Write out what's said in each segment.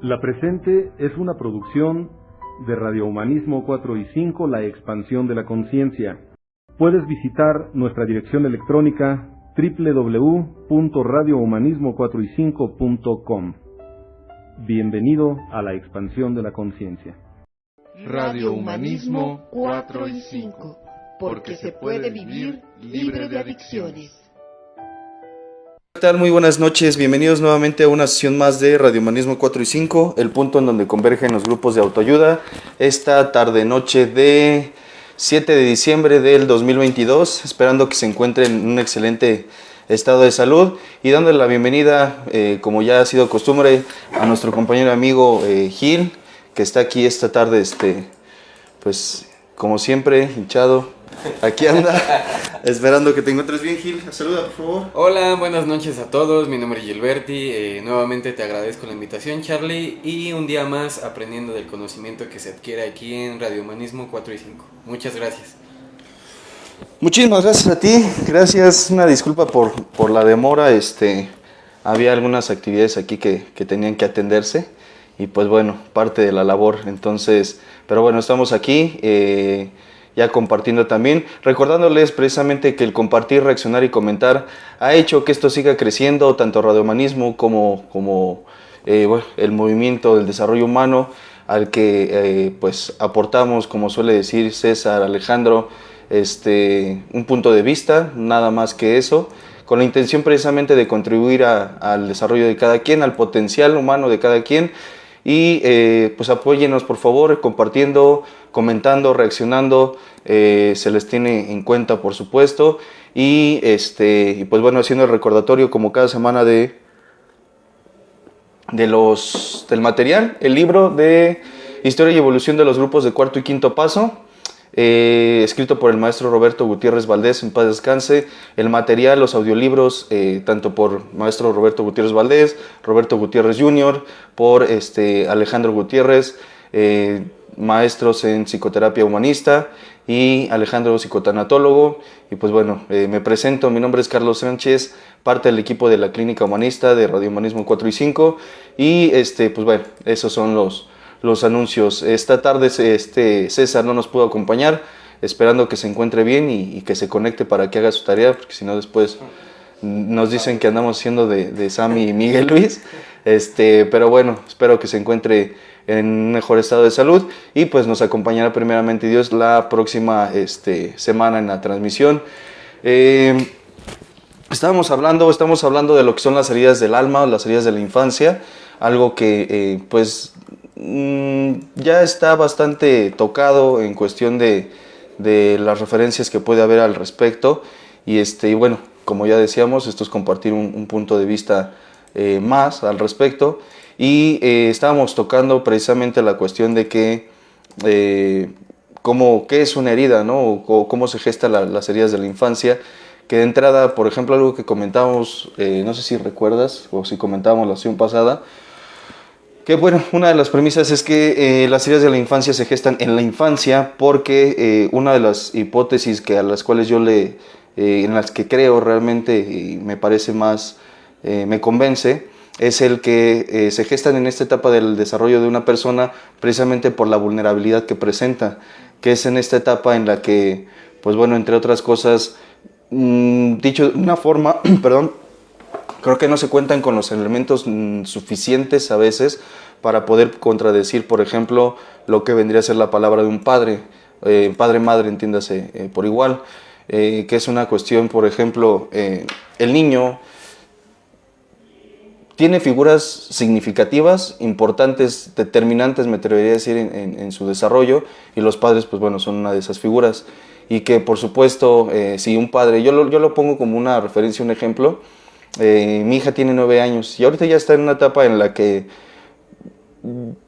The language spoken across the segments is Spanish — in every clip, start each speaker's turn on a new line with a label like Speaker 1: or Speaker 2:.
Speaker 1: La presente es una producción de Radio Humanismo 4 y 5, la expansión de la conciencia. Puedes visitar nuestra dirección electrónica www.radiohumanismo4y5.com. Bienvenido a la expansión de la conciencia.
Speaker 2: Radio Humanismo 4 y 5, porque se puede vivir libre de adicciones.
Speaker 3: ¿Qué tal? Muy buenas noches, bienvenidos nuevamente a una sesión más de Radio Humanismo 4 y 5, el punto en donde convergen los grupos de autoayuda. Esta tarde-noche de 7 de diciembre del 2022, esperando que se encuentren en un excelente estado de salud y dándole la bienvenida, como ya ha sido costumbre, a nuestro compañero y amigo Gil, que está aquí esta tarde, pues como siempre, hinchado. Aquí anda, esperando que te encuentres bien, Gil. Saluda, por favor.
Speaker 4: Hola, buenas noches a todos. Mi nombre es Gilberti. Nuevamente te agradezco la invitación, Charlie. Y un día más aprendiendo del conocimiento que se adquiere aquí en Radio Humanismo 4 y 5. Muchas gracias.
Speaker 3: Muchísimas gracias a ti. Gracias. Una disculpa por la demora. Había algunas actividades aquí que tenían que atenderse. Y pues bueno, parte de la labor. Entonces, pero bueno, estamos aquí. Ya compartiendo también, recordándoles precisamente que el compartir, reaccionar y comentar ha hecho que esto siga creciendo, tanto Radio Humanismo como el movimiento del desarrollo humano, al que pues aportamos, como suele decir César, Alejandro, un punto de vista, nada más que eso, con la intención precisamente de contribuir al desarrollo de cada quien, al potencial humano de cada quien. Y pues apóyennos por favor compartiendo, comentando, reaccionando, se les tiene en cuenta por supuesto, y pues bueno, haciendo el recordatorio como cada semana del material, el libro de Historia y Evolución de los Grupos de Cuarto y Quinto Paso, escrito por el maestro Roberto Gutiérrez Valdés, en paz descanse. El material, los audiolibros, tanto por maestro Roberto Gutiérrez Valdés, Roberto Gutiérrez Jr., por Alejandro Gutiérrez, maestros en psicoterapia humanista, y Alejandro, psicotanatólogo. Y pues bueno, me presento, mi nombre es Carlos Sánchez, parte del equipo de la Clínica Humanista de Radio Humanismo 4 y 5, y pues bueno, esos son los anuncios. Esta tarde César no nos pudo acompañar, esperando que se encuentre bien y que se conecte para que haga su tarea, porque si no después nos dicen que andamos siendo de Sammy y Miguel Luis, pero bueno, espero que se encuentre en un mejor estado de salud y pues nos acompañará primeramente Dios la próxima semana en la transmisión. Estamos hablando de lo que son las heridas del alma, las heridas de la infancia, algo que pues ya está bastante tocado en cuestión de las referencias que puede haber al respecto, y bueno, como ya decíamos, esto es compartir un punto de vista más al respecto, y estábamos tocando precisamente la cuestión de que qué es una herida, ¿no? O cómo se gestan las heridas de la infancia, que de entrada, por ejemplo, algo que comentábamos, no sé si recuerdas o si comentábamos la sesión pasada, que bueno, una de las premisas es que las heridas de la infancia se gestan en la infancia, porque una de las hipótesis a las cuales en las que creo realmente y me parece más, me convence, es el que se gestan en esta etapa del desarrollo de una persona precisamente por la vulnerabilidad que presenta, que es en esta etapa en la que, pues bueno, entre otras cosas, dicho de una forma, perdón, creo que no se cuentan con los elementos suficientes a veces para poder contradecir, por ejemplo, lo que vendría a ser la palabra de un padre, padre-madre, entiéndase, por igual, que es una cuestión, por ejemplo, el niño tiene figuras significativas, importantes, determinantes, me atrevería a decir, en su desarrollo, y los padres, pues bueno, son una de esas figuras, y que por supuesto, si un padre, yo lo pongo como una referencia, un ejemplo. Mi hija tiene 9 años y ahorita ya está en una etapa en la que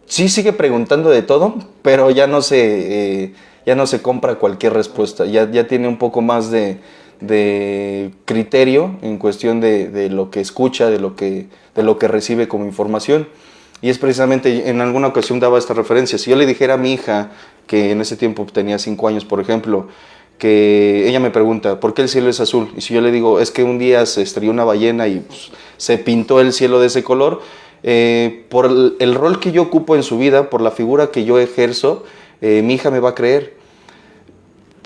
Speaker 3: sí sigue preguntando de todo, pero ya no se compra cualquier respuesta, ya tiene un poco más de criterio en cuestión de lo que escucha, de lo que recibe como información. Y es precisamente, en alguna ocasión daba esta referencia, si yo le dijera a mi hija, que en ese tiempo tenía 5 años, por ejemplo, que ella me pregunta, ¿por qué el cielo es azul? Y si yo le digo, es que un día se estrelló una ballena y pues, se pintó el cielo de ese color, por el rol que yo ocupo en su vida, por la figura que yo ejerzo, mi hija me va a creer.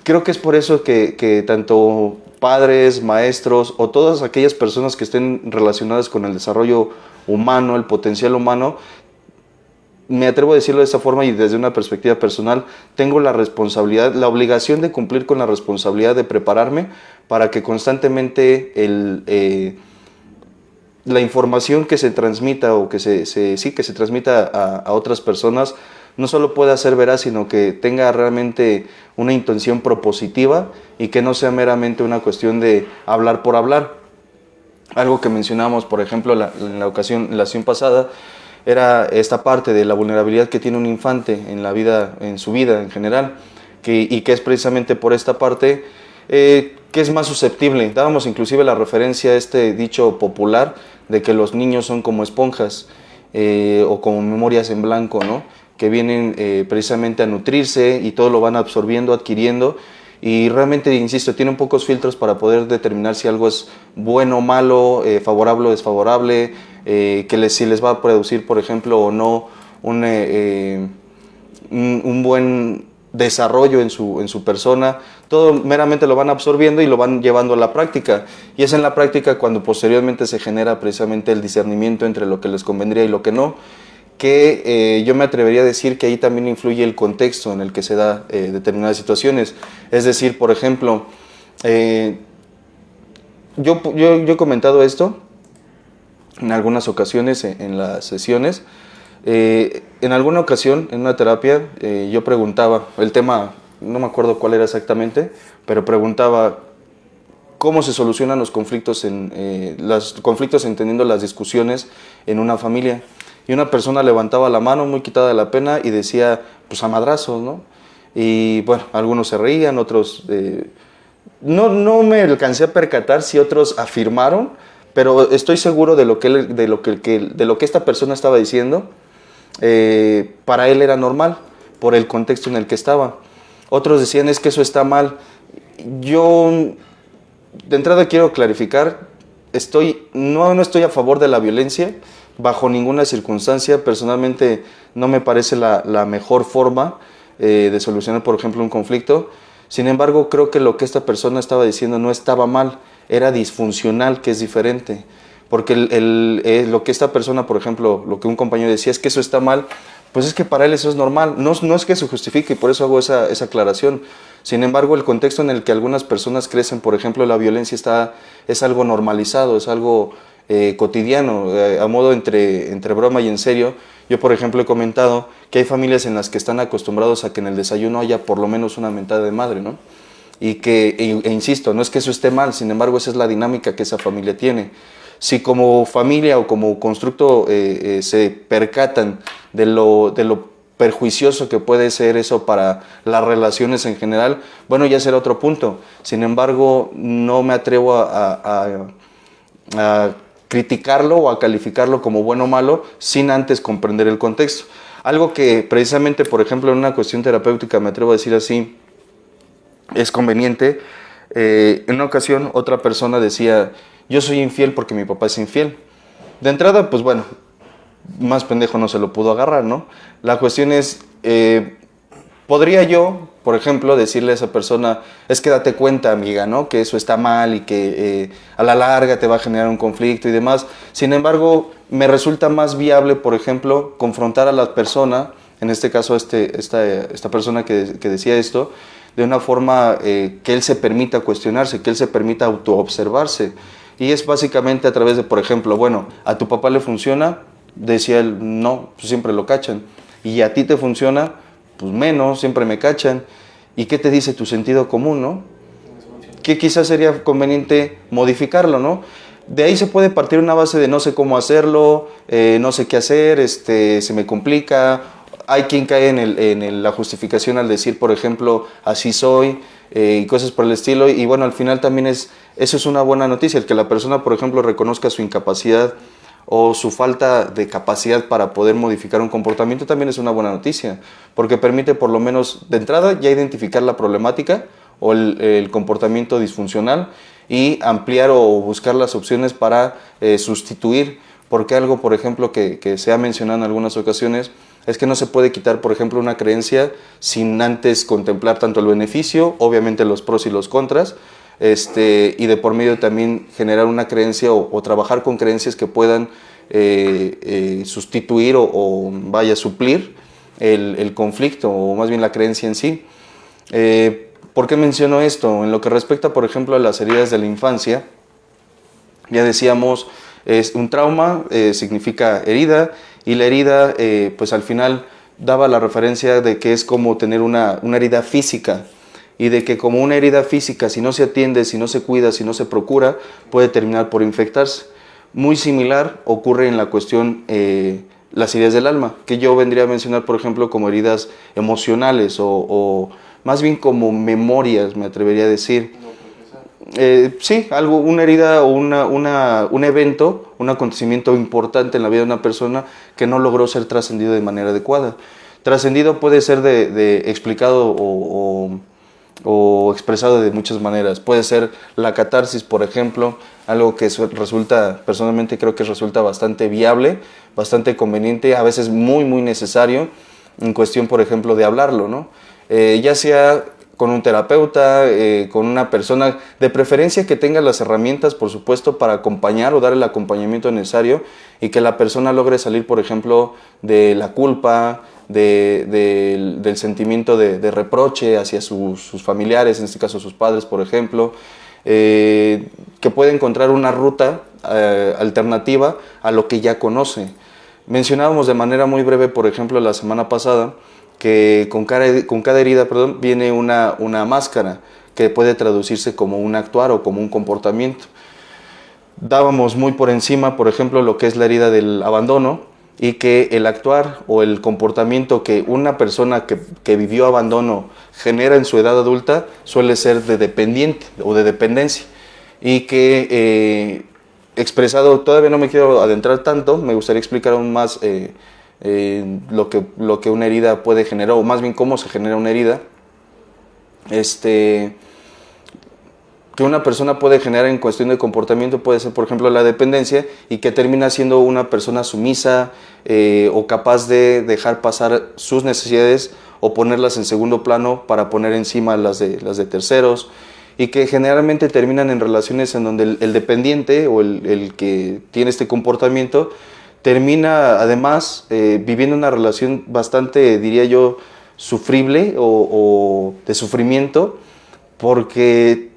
Speaker 3: Creo que es por eso que tanto padres, maestros o todas aquellas personas que estén relacionadas con el desarrollo humano, el potencial humano, me atrevo a decirlo de esta forma y desde una perspectiva personal, tengo la responsabilidad, la obligación de cumplir con la responsabilidad de prepararme para que constantemente la información que se transmita o que se transmita a otras personas no solo pueda ser veraz, sino que tenga realmente una intención propositiva y que no sea meramente una cuestión de hablar por hablar. Algo que mencionamos, por ejemplo, en la ocasión pasada, era esta parte de la vulnerabilidad que tiene un infante en su vida en general, y que es precisamente por esta parte que es más susceptible. Dábamos inclusive la referencia a este dicho popular de que los niños son como esponjas o como memorias en blanco, ¿no? Que vienen precisamente a nutrirse y todo lo van absorbiendo, adquiriendo, y realmente, insisto, tienen pocos filtros para poder determinar si algo es bueno o malo, favorable o desfavorable, si les va a producir, por ejemplo, o no un buen desarrollo en su persona. Todo meramente lo van absorbiendo y lo van llevando a la práctica, y es en la práctica cuando posteriormente se genera precisamente el discernimiento entre lo que les convendría y lo que no, que yo me atrevería a decir que ahí también influye el contexto en el que se da determinadas situaciones. Es decir, por ejemplo, yo he comentado esto en algunas ocasiones en las sesiones. En alguna ocasión, en una terapia, yo preguntaba, el tema, no me acuerdo cuál era exactamente, pero preguntaba cómo se solucionan los conflictos entendiendo las discusiones en una familia. Y una persona levantaba la mano muy quitada de la pena y decía, pues a madrazos, ¿no? Y bueno, algunos se reían, otros... no me alcancé a percatar si otros afirmaron, pero estoy seguro de lo que esta persona estaba diciendo. Para él era normal, por el contexto en el que estaba. Otros decían, es que eso está mal. Yo, de entrada, quiero clarificar, no estoy a favor de la violencia, bajo ninguna circunstancia. Personalmente no me parece la mejor forma de solucionar, por ejemplo, un conflicto. Sin embargo, creo que lo que esta persona estaba diciendo no estaba mal, era disfuncional, que es diferente. Porque lo que esta persona, por ejemplo, lo que un compañero decía es que eso está mal, pues es que para él eso es normal. No es que se justifique, y por eso hago esa aclaración. Sin embargo, el contexto en el que algunas personas crecen, por ejemplo, la violencia es algo normalizado, es algo cotidiano, a modo entre broma y en serio. Yo, por ejemplo, he comentado que hay familias en las que están acostumbrados a que en el desayuno haya por lo menos una mentada de madre, ¿no? E insisto, no es que eso esté mal, sin embargo, esa es la dinámica que esa familia tiene. Si como familia o como constructo se percatan de lo perjuicioso que puede ser eso para las relaciones en general, bueno, ya será otro punto. Sin embargo, no me atrevo a criticarlo o a calificarlo como bueno o malo sin antes comprender el contexto. Algo que precisamente, por ejemplo, en una cuestión terapéutica, me atrevo a decir así, es conveniente. En una ocasión otra persona decía, yo soy infiel porque mi papá es infiel. De entrada, pues bueno, más pendejo no se lo pudo agarrar, ¿no? La cuestión es, podría yo, por ejemplo, decirle a esa persona, es que date cuenta, amiga, ¿no? Que eso está mal y que a la larga te va a generar un conflicto y demás. Sin embargo, me resulta más viable, por ejemplo, confrontar a la persona, en este caso esta persona que decía esto, de una forma que él se permita cuestionarse, que él se permita autoobservarse. Y es básicamente a través de, por ejemplo, bueno, ¿a tu papá le funciona? Decía él, no, pues siempre lo cachan. ¿Y a ti te funciona? Pues menos, siempre me cachan. ¿Y qué te dice tu sentido común, no? Que quizás sería conveniente modificarlo, ¿no? De ahí se puede partir una base de no sé cómo hacerlo, no sé qué hacer, se me complica. Hay quien cae en la justificación al decir, por ejemplo, así soy, y cosas por el estilo. Y bueno, al final también eso es una buena noticia, el que la persona, por ejemplo, reconozca su incapacidad o su falta de capacidad para poder modificar un comportamiento también es una buena noticia, porque permite por lo menos de entrada ya identificar la problemática o el comportamiento disfuncional y ampliar o buscar las opciones para sustituir porque algo, por ejemplo, que se ha mencionado en algunas ocasiones, es que no se puede quitar, por ejemplo, una creencia sin antes contemplar tanto el beneficio, obviamente los pros y los contras, y de por medio también generar una creencia o trabajar con creencias que puedan sustituir o vaya, suplir el conflicto, o más bien la creencia en sí. ¿Por qué menciono esto? En lo que respecta, por ejemplo, a las heridas de la infancia, ya decíamos, es un trauma, significa herida, y la herida, pues al final daba la referencia de que es como tener una herida física, y de que como una herida física, si no se atiende, si no se cuida, si no se procura, puede terminar por infectarse. Muy similar ocurre en la cuestión, las heridas del alma, que yo vendría a mencionar, por ejemplo, como heridas emocionales, o más bien como memorias, me atrevería a decir. Sí, una herida o un evento, un acontecimiento importante en la vida de una persona que no logró ser trascendido de manera adecuada. Trascendido puede ser explicado o expresado de muchas maneras. Puede ser la catarsis, por ejemplo, algo que personalmente creo que resulta bastante viable, bastante conveniente, a veces muy, muy necesario, en cuestión, por ejemplo, de hablarlo, ¿no? Ya sea con un terapeuta, con una persona, de preferencia que tenga las herramientas, por supuesto, para acompañar o dar el acompañamiento necesario, y que la persona logre salir, por ejemplo, de la culpa, del sentimiento de reproche hacia sus familiares, en este caso sus padres, por ejemplo, que puede encontrar una ruta alternativa a lo que ya conoce. Mencionábamos de manera muy breve, por ejemplo, la semana pasada, que con cada herida, viene una máscara que puede traducirse como un actuar o como un comportamiento. Dábamos muy por encima, por ejemplo, lo que es la herida del abandono, y que el actuar o el comportamiento que una persona que vivió abandono genera en su edad adulta suele ser de dependiente o de dependencia, y que expresado, todavía no me quiero adentrar tanto, me gustaría explicar aún más lo que una herida puede generar, o más bien cómo se genera una herida, que una persona puede generar en cuestión de comportamiento. Puede ser, por ejemplo, la dependencia, y que termina siendo una persona sumisa, o capaz de dejar pasar sus necesidades o ponerlas en segundo plano para poner encima las de terceros, y que generalmente terminan en relaciones en donde el dependiente o el que tiene este comportamiento termina además viviendo una relación bastante, diría yo, sufrible o de sufrimiento, porque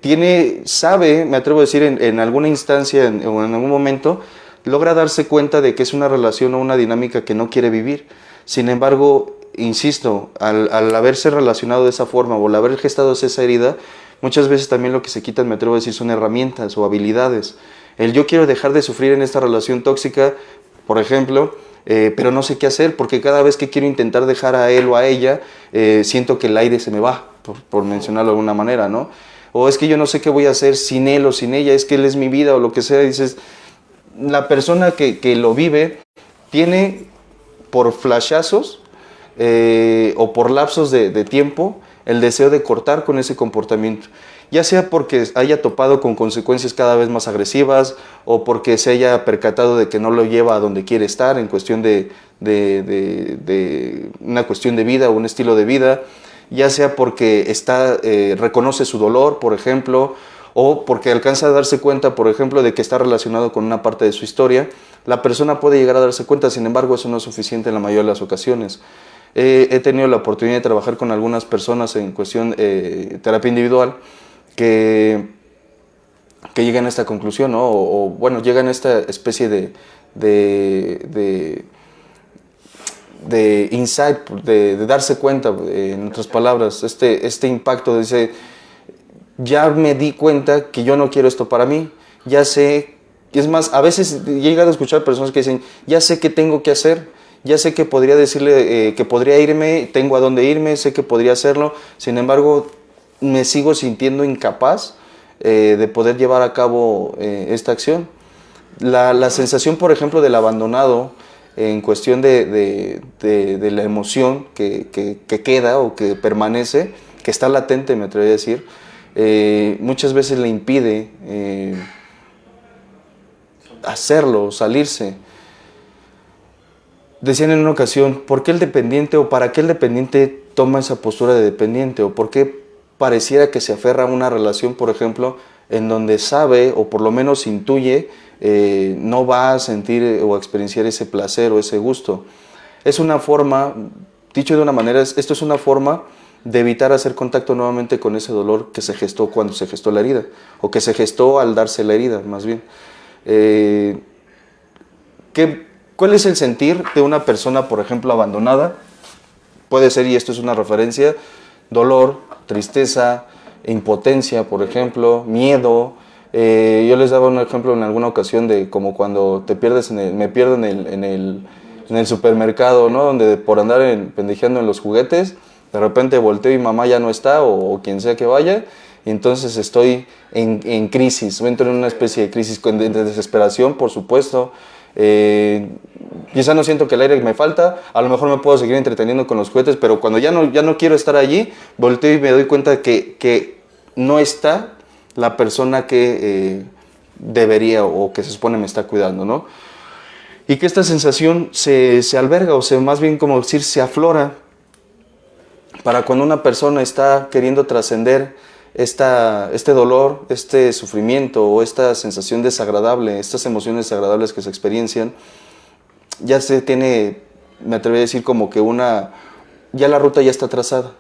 Speaker 3: sabe, me atrevo a decir, en alguna instancia o en algún momento, logra darse cuenta de que es una relación o una dinámica que no quiere vivir. Sin embargo, insisto, al haberse relacionado de esa forma o al haber gestado esa herida, muchas veces también lo que se quitan, me atrevo a decir, son herramientas o habilidades. Yo quiero dejar de sufrir en esta relación tóxica, por ejemplo, pero no sé qué hacer, porque cada vez que quiero intentar dejar a él o a ella, siento que el aire se me va, por mencionarlo de alguna manera, ¿no? O es que yo no sé qué voy a hacer sin él o sin ella, es que él es mi vida o lo que sea. Dices, la persona que lo vive tiene por flashazos o por lapsos de tiempo el deseo de cortar con ese comportamiento, ya sea porque haya topado con consecuencias cada vez más agresivas, o porque se haya percatado de que no lo lleva a donde quiere estar en cuestión de una cuestión de vida o un estilo de vida, ya sea porque reconoce su dolor, por ejemplo, o porque alcanza a darse cuenta, por ejemplo, de que está relacionado con una parte de su historia. La persona puede llegar a darse cuenta, sin embargo, eso no es suficiente en la mayoría de las ocasiones. He tenido la oportunidad de trabajar con algunas personas en cuestión terapia individual que llegan a esta conclusión, ¿no? O bueno, llegan a esta especie de insight, de darse cuenta, en otras palabras, este impacto, dice, ya me di cuenta que yo no quiero esto para mí, ya sé, es más, a veces he llegado a escuchar personas que dicen, ya sé qué tengo que hacer, ya sé que podría decirle que podría irme, tengo a dónde irme, sé que podría hacerlo, sin embargo, me sigo sintiendo incapaz de poder llevar a cabo esta acción. La sensación, por ejemplo, del abandonado, en cuestión de la emoción que queda o que permanece, que está latente, me atrevería a decir, muchas veces le impide hacerlo, salirse. decían en una ocasión, ¿por qué el dependiente o para qué el dependiente toma esa postura de dependiente? ¿O por qué pareciera que se aferra a una relación, por ejemplo, en donde sabe o por lo menos intuye no va a sentir o a experienciar ese placer o ese gusto? Es una forma, dicho de una manera, esto es una forma de evitar hacer contacto nuevamente con ese dolor que se gestó cuando se gestó la herida, o que se gestó al darse la herida, más bien. ¿Cuál es el sentir de una persona, por ejemplo, abandonada? Puede ser, y esto es una referencia, dolor, tristeza, impotencia, por ejemplo, miedo. Yo les daba un ejemplo en alguna ocasión de como cuando te pierdes me pierdo en el supermercado, ¿no? Donde por andar pendejeando en los juguetes, de repente volteo y mamá ya no está, o quien sea que vaya, y entonces estoy en crisis, entro en una especie de crisis de desesperación, por supuesto. Quizá no siento que el aire me falta, a lo mejor me puedo seguir entreteniendo con los juguetes, pero cuando ya no quiero estar allí, volteo y me doy cuenta de que no está la persona que debería o que se supone me está cuidando, ¿no? Y que esta sensación se alberga, o sea, más bien como decir, se aflora para cuando una persona está queriendo trascender este dolor, este sufrimiento o esta sensación desagradable, estas emociones desagradables que se experiencian. Ya se tiene, me atrevería a decir, como que ya la ruta ya está trazada.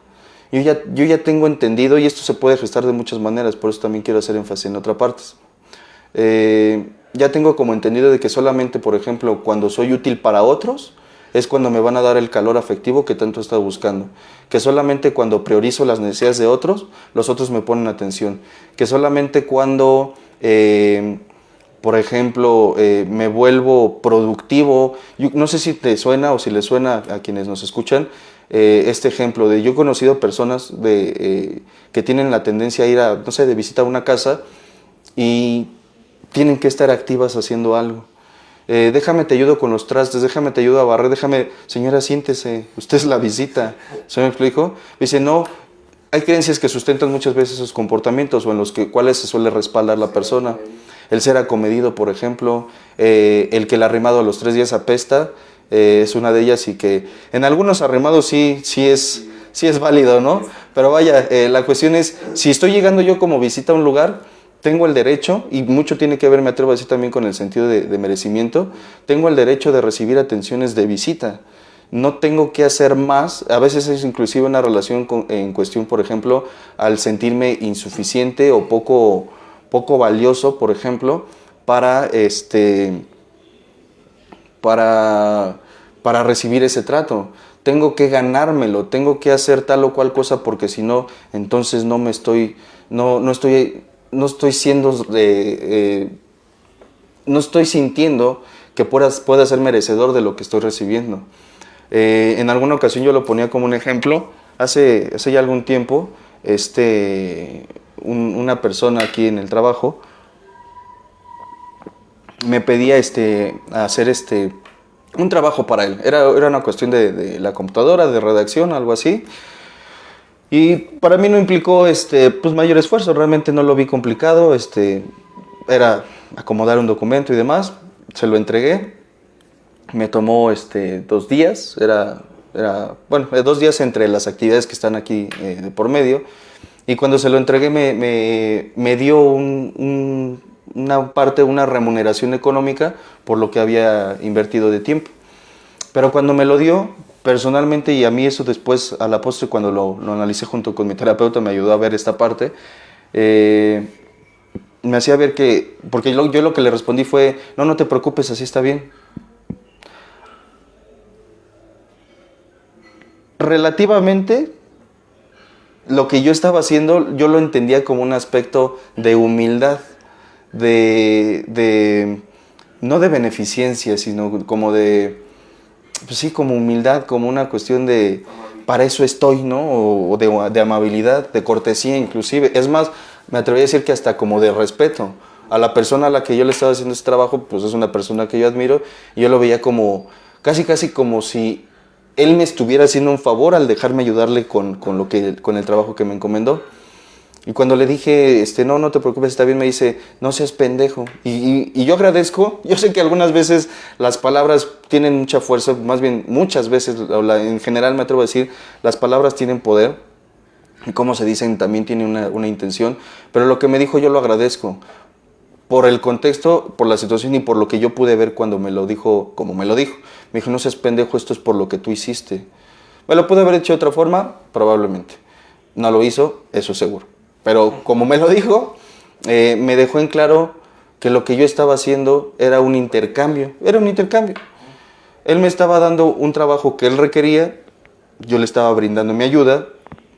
Speaker 3: Yo ya tengo entendido, y esto se puede gestar de muchas maneras, por eso también quiero hacer énfasis en otras partes. Ya tengo como entendido de que solamente, por ejemplo, cuando soy útil para otros, es cuando me van a dar el calor afectivo que tanto he estado buscando. Que solamente cuando priorizo las necesidades de otros, los otros me ponen atención. Que solamente cuando, por ejemplo, me vuelvo productivo. Yo no sé si te suena o si le suena a quienes nos escuchan este ejemplo de yo he conocido personas que tienen la tendencia a ir de visita a una casa y tienen que estar activas haciendo algo. Déjame te ayudo con los trastes, déjame te ayudo a barrer, señora, siéntese, usted es la visita. ¿Se me explico? Dice, no, hay creencias que sustentan muchas veces esos comportamientos o en los cuales se suele respaldar la persona. El ser acomedido, por ejemplo, el que el arrimado a los 3 días apesta, es una de ellas, y que en algunos arrimados sí es válido, ¿no? Pero vaya, la cuestión es, si estoy llegando yo como visita a un lugar, tengo el derecho, y mucho tiene que ver, me atrevo a decir también, con el sentido de merecimiento, tengo el derecho de recibir atenciones de visita. No tengo que hacer más, a veces es inclusive una relación en cuestión, por ejemplo, al sentirme insuficiente o poco valioso, por ejemplo, para recibir ese trato. Tengo que ganármelo, tengo que hacer tal o cual cosa, porque si no, entonces no estoy sintiendo que pueda ser merecedor de lo que estoy recibiendo. En alguna ocasión yo lo ponía como un ejemplo. Hace ya algún tiempo, una persona aquí en el trabajo me pedía hacer un trabajo para él. Era una cuestión de la computadora, de redacción, algo así. Y para mí no implicó pues mayor esfuerzo, realmente no lo vi complicado. Era acomodar un documento y demás. Se lo entregué. Me tomó 2 días. Era 2 días entre las actividades que están aquí de por medio. Y cuando se lo entregué me dio una remuneración económica por lo que había invertido de tiempo. Pero cuando me lo dio, personalmente, y a mí eso después, a la postre, cuando lo analicé junto con mi terapeuta, me ayudó a ver esta parte, me hacía ver porque yo lo que le respondí fue, no te preocupes, así está bien. Relativamente, lo que yo estaba haciendo, yo lo entendía como un aspecto de humildad, no de beneficencia, sino como como humildad, como una cuestión de, para eso estoy, ¿no? O de amabilidad, de cortesía inclusive. Es más, me atrevería a decir que hasta como de respeto. A la persona a la que yo le estaba haciendo este trabajo, pues es una persona que yo admiro, y yo lo veía como, casi como si él me estuviera haciendo un favor al dejarme ayudarle con el trabajo que me encomendó. Y cuando le dije, no te preocupes, está bien, me dice, no seas pendejo. Y yo agradezco, yo sé que algunas veces las palabras tienen mucha fuerza, más bien muchas veces, en general me atrevo a decir, las palabras tienen poder, y como se dicen también tiene una intención, pero lo que me dijo yo lo agradezco, por el contexto, por la situación y por lo que yo pude ver cuando me lo dijo, como me lo dijo. Me dijo, no seas pendejo, esto es por lo que tú hiciste. ¿Me lo pude haber hecho de otra forma? Probablemente. No lo hizo, eso seguro. Pero como me lo dijo, me dejó en claro que lo que yo estaba haciendo era un intercambio. Era un intercambio. Él me estaba dando un trabajo que él requería, yo le estaba brindando mi ayuda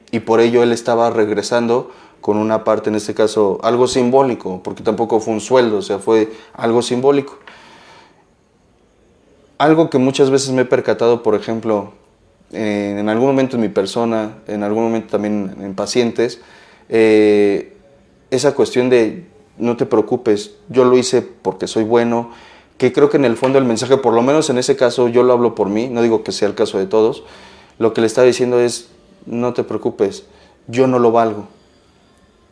Speaker 3: y por ello él estaba regresando con una parte, en este caso, algo simbólico, porque tampoco fue un sueldo, o sea, fue algo simbólico. Algo que muchas veces me he percatado, por ejemplo, en algún momento en mi persona, en algún momento también en pacientes, esa cuestión de no te preocupes, yo lo hice porque soy bueno, que creo que en el fondo el mensaje, por lo menos en ese caso, yo lo hablo por mí, no digo que sea el caso de todos, lo que le estaba diciendo es, no te preocupes, yo no lo valgo.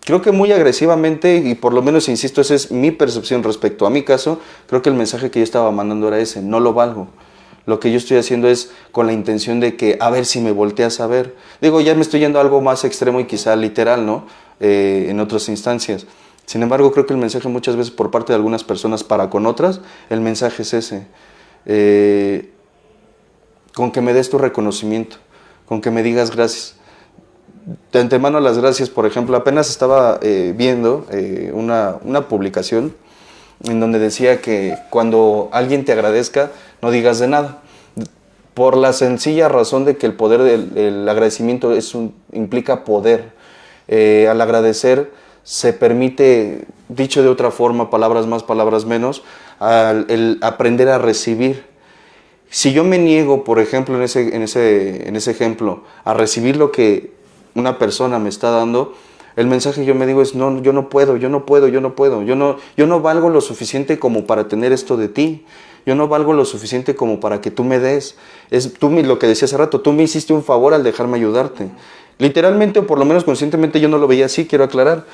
Speaker 3: Creo que muy agresivamente, y por lo menos, insisto, esa es mi percepción respecto a mi caso, creo que el mensaje que yo estaba mandando era ese, no lo valgo. Lo que yo estoy haciendo es con la intención de que, a ver si me volteas a ver. Digo, ya me estoy yendo a algo más extremo y quizá literal, ¿no? En otras instancias. Sin embargo, creo que el mensaje muchas veces por parte de algunas personas para con otras, el mensaje es ese. Con que me des tu reconocimiento, con que me digas gracias. De antemano las gracias, por ejemplo, apenas estaba viendo una publicación en donde decía que cuando alguien te agradezca, no digas de nada, por la sencilla razón de que el poder del agradecimiento implica poder. Al agradecer se permite, dicho de otra forma, palabras más, palabras menos, el aprender a recibir. Si yo me niego, por ejemplo, en ese ejemplo, a recibir lo que una persona me está dando, el mensaje yo me digo es, no, yo no puedo, yo no valgo lo suficiente como para tener esto de ti, yo no valgo lo suficiente como para que tú me des, lo que decía hace rato, tú me hiciste un favor al dejarme ayudarte, literalmente o por lo menos conscientemente yo no lo veía así, quiero aclarar,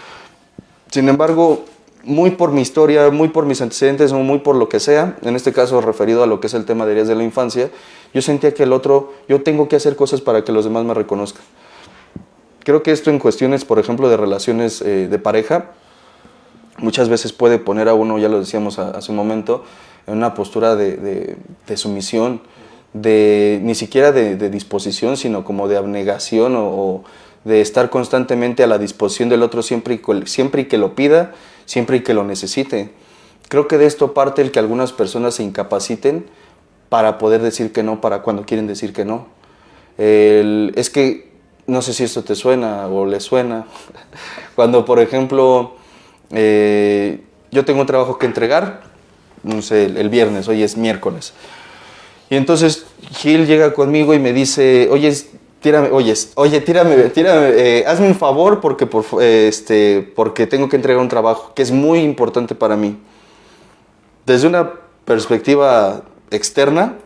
Speaker 3: sin embargo, muy por mi historia, muy por mis antecedentes o muy por lo que sea, en este caso referido a lo que es el tema de heridas de la infancia, yo sentía que yo tengo que hacer cosas para que los demás me reconozcan. Creo que esto en cuestiones, por ejemplo, de relaciones de pareja, muchas veces puede poner a uno, ya lo decíamos hace un momento, en una postura de sumisión, ni siquiera de disposición, sino como de abnegación o de estar constantemente a la disposición del otro siempre y que lo pida, siempre y que lo necesite. Creo que de esto parte el que algunas personas se incapaciten para poder decir que no, para cuando quieren decir que no. Es que no sé si esto te suena o le suena. Cuando, por ejemplo, yo tengo un trabajo que entregar, no sé, el viernes, hoy es miércoles. Y entonces Gil llega conmigo y me dice, oye, tírame, hazme un favor porque tengo que entregar un trabajo que es muy importante para mí. Desde una perspectiva externa,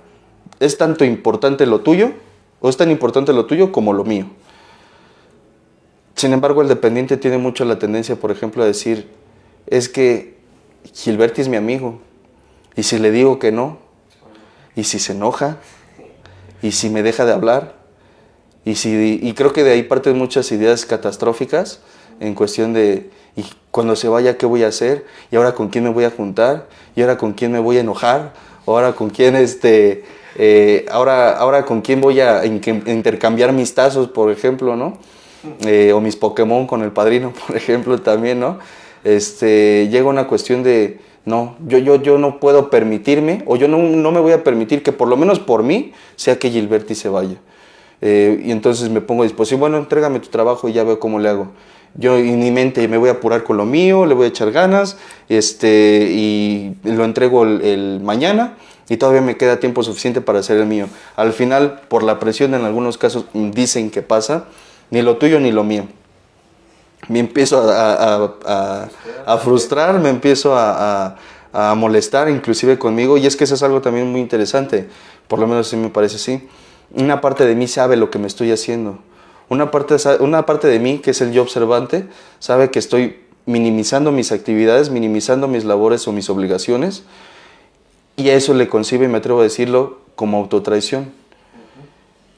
Speaker 3: es tanto importante lo tuyo, o es tan importante lo tuyo como lo mío. Sin embargo, el dependiente tiene mucho la tendencia, por ejemplo, a decir, es que Gilberti es mi amigo, y si le digo que no, y si se enoja, y si me deja de hablar, y creo que de ahí parten muchas ideas catastróficas en cuestión de, y cuando se vaya, ¿qué voy a hacer? ¿Y ahora con quién me voy a juntar? ¿Y ahora con quién me voy a enojar? ¿O ahora con quién ahora con quién voy a intercambiar mis tazos, por ejemplo, ¿no? O mis Pokémon con el padrino, por ejemplo, también, ¿no? Llega una cuestión de, no, yo no puedo permitirme, o yo no me voy a permitir que por lo menos por mí sea que Gilberti se vaya. Y entonces me pongo a disposición, bueno, entrégame tu trabajo y ya veo cómo le hago. Yo en mi mente me voy a apurar con lo mío, le voy a echar ganas, y lo entrego el mañana, y todavía me queda tiempo suficiente para hacer el mío. Al final, por la presión en algunos casos dicen que pasa, ni lo tuyo ni lo mío. Me empiezo a frustrar, me empiezo a molestar inclusive conmigo, y es que eso es algo también muy interesante, por lo menos sí me parece así. Una parte de mí sabe lo que me estoy haciendo. Una parte de mí, que es el yo observante, sabe que estoy minimizando mis actividades, minimizando mis labores o mis obligaciones, y a eso le concibe, y me atrevo a decirlo, como autotraición,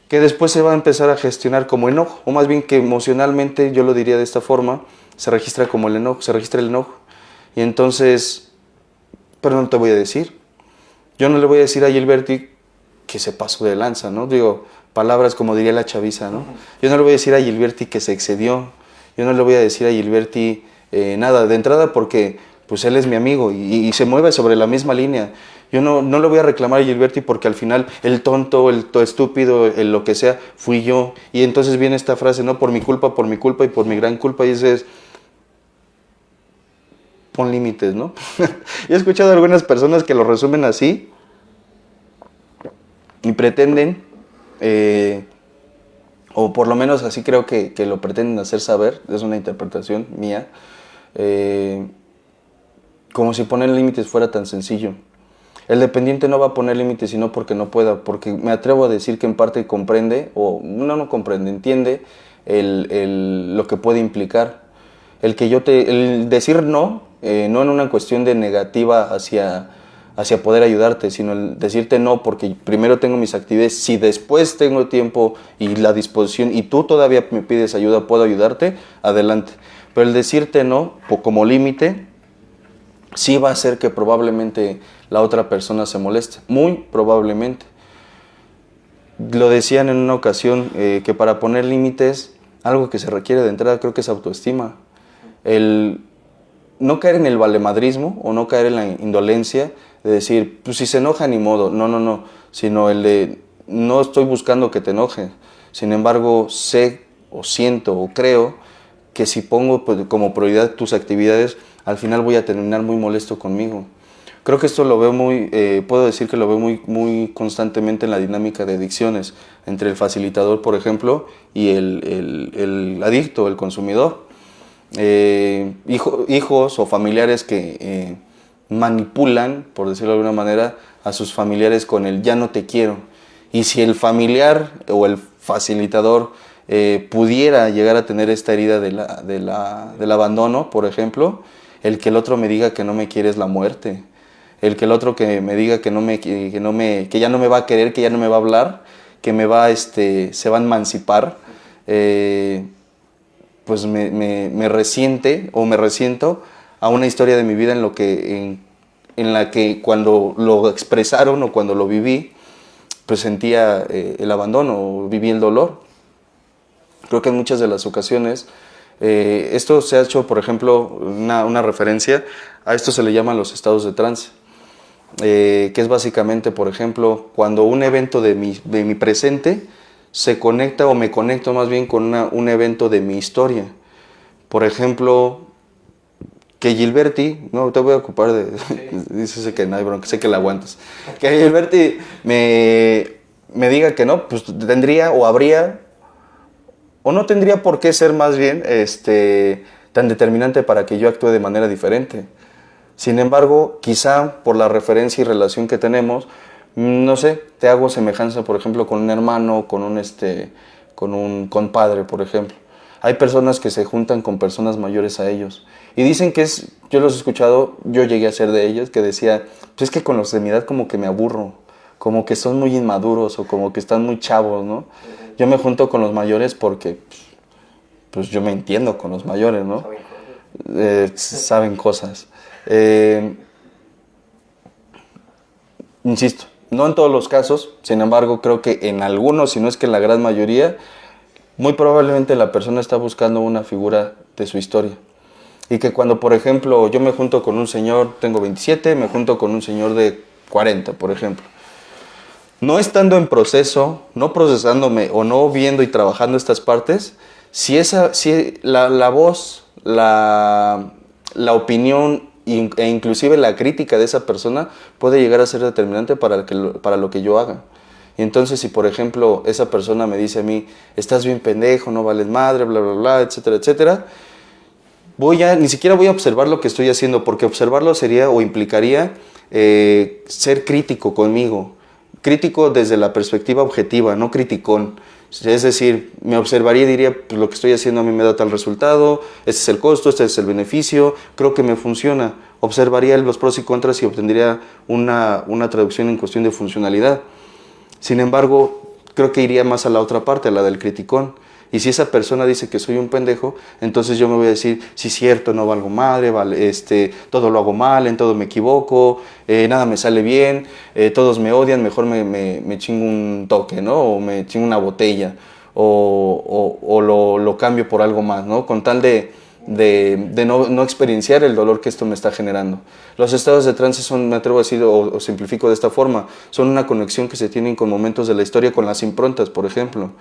Speaker 3: que después se va a empezar a gestionar como enojo, o más bien que emocionalmente, yo lo diría de esta forma, se registra como el enojo, se registra el enojo, y entonces, pero no te voy a decir, yo no le voy a decir a Gilberti que se pasó de lanza, ¿no? Digo, palabras como diría la chaviza, ¿no? Yo no le voy a decir a Gilberti que se excedió, yo no le voy a decir a Gilberti nada, de entrada porque pues él es mi amigo y se mueve sobre la misma línea. Yo no le voy a reclamar a Gilberti porque al final el tonto, el estúpido, el lo que sea, fui yo. Y entonces viene esta frase, ¿no? Por mi culpa y por mi gran culpa. Y dices, pon límites, ¿no? Yo he escuchado a algunas personas que lo resumen así y pretenden, o por lo menos así creo que lo pretenden hacer saber, es una interpretación mía, como si poner límites fuera tan sencillo. El dependiente no va a poner límites sino porque no pueda, porque me atrevo a decir que en parte comprende, o no comprende, entiende lo que puede implicar. El decir no, no en una cuestión de negativa hacia poder ayudarte, sino el decirte no porque primero tengo mis actividades, si después tengo tiempo y la disposición y tú todavía me pides ayuda, puedo ayudarte, adelante. Pero el decirte no como límite sí va a hacer que probablemente la otra persona se moleste, muy probablemente. Lo decían en una ocasión que para poner límites, algo que se requiere de entrada creo que es autoestima. El no caer en el valemadrismo o no caer en la indolencia de decir, pues si se enoja ni modo, no, sino el de no estoy buscando que te enoje, sin embargo sé o siento o creo que si pongo pues, como prioridad tus actividades, al final voy a terminar muy molesto conmigo. Creo que esto lo veo puedo decir que lo veo muy constantemente en la dinámica de adicciones, entre el facilitador, por ejemplo, y el adicto, el consumidor. Hijos o familiares que manipulan, por decirlo de alguna manera, a sus familiares con el ya no te quiero. Y si el familiar o el facilitador pudiera llegar a tener esta herida del abandono, por ejemplo, el que el otro me diga que no me quiere es la muerte. El que el otro que me diga que ya no me va a querer, que ya no me va a hablar, que se va a emancipar, pues me resiente o me resiento a una historia de mi vida en la que cuando lo expresaron o cuando lo viví, pues sentía el abandono o viví el dolor. Creo que en muchas de las ocasiones esto se ha hecho, por ejemplo, una referencia, a esto se le llaman los estados de trance, que es básicamente, por ejemplo, cuando un evento de mi presente se conecta o me conecto más bien con un evento de mi historia. Por ejemplo, que Gilberti, no te voy a ocupar de, dice que no hay bronca, sé que la aguantas, que Gilberti me diga que no, pues tendría o habría, o no tendría por qué ser más bien tan determinante para que yo actúe de manera diferente. Sin embargo, quizá por la referencia y relación que tenemos, no sé, te hago semejanza, por ejemplo, con un hermano, con un compadre, por ejemplo. Hay personas que se juntan con personas mayores a ellos y dicen que yo los he escuchado, yo llegué a ser de ellos, que decía, pues es que con los de mi edad como que me aburro, como que son muy inmaduros o como que están muy chavos, ¿no? Yo me junto con los mayores porque, pues yo me entiendo con los mayores, ¿no? Saben cosas. Insisto, no en todos los casos, sin embargo, creo que en algunos, si no es que en la gran mayoría, muy probablemente la persona está buscando una figura de su historia. Y que cuando, por ejemplo, yo me junto con un señor, tengo 27, me junto con un señor de 40, por ejemplo. No estando en proceso, no procesándome o no viendo y trabajando estas partes, si la voz, la opinión e inclusive la crítica de esa persona puede llegar a ser determinante para lo que yo haga. Y entonces si por ejemplo esa persona me dice a mí, estás bien pendejo, no vales madre, bla bla bla, etcétera, etcétera, ni siquiera voy a observar lo que estoy haciendo, porque observarlo sería o implicaría ser crítico conmigo, crítico desde la perspectiva objetiva, no criticón, Es decir, me observaría y diría, pues lo que estoy haciendo a mí me da tal resultado, este es el costo, este es el beneficio, creo que me funciona. Observaría los pros y contras y obtendría una traducción en cuestión de funcionalidad. Sin embargo, creo que iría más a la otra parte, a la del criticón. Y si esa persona dice que soy un pendejo, entonces yo me voy a decir, sí, cierto, no valgo madre, vale, todo lo hago mal, en todo me equivoco, nada me sale bien, todos me odian, mejor me chingo un toque, ¿no? O me chingo una botella, o lo cambio por algo más, ¿no? Con tal de no experienciar el dolor que esto me está generando. Los estados de trance son, me atrevo a decir, o simplifico de esta forma, son una conexión que se tienen con momentos de la historia, con las improntas, por ejemplo,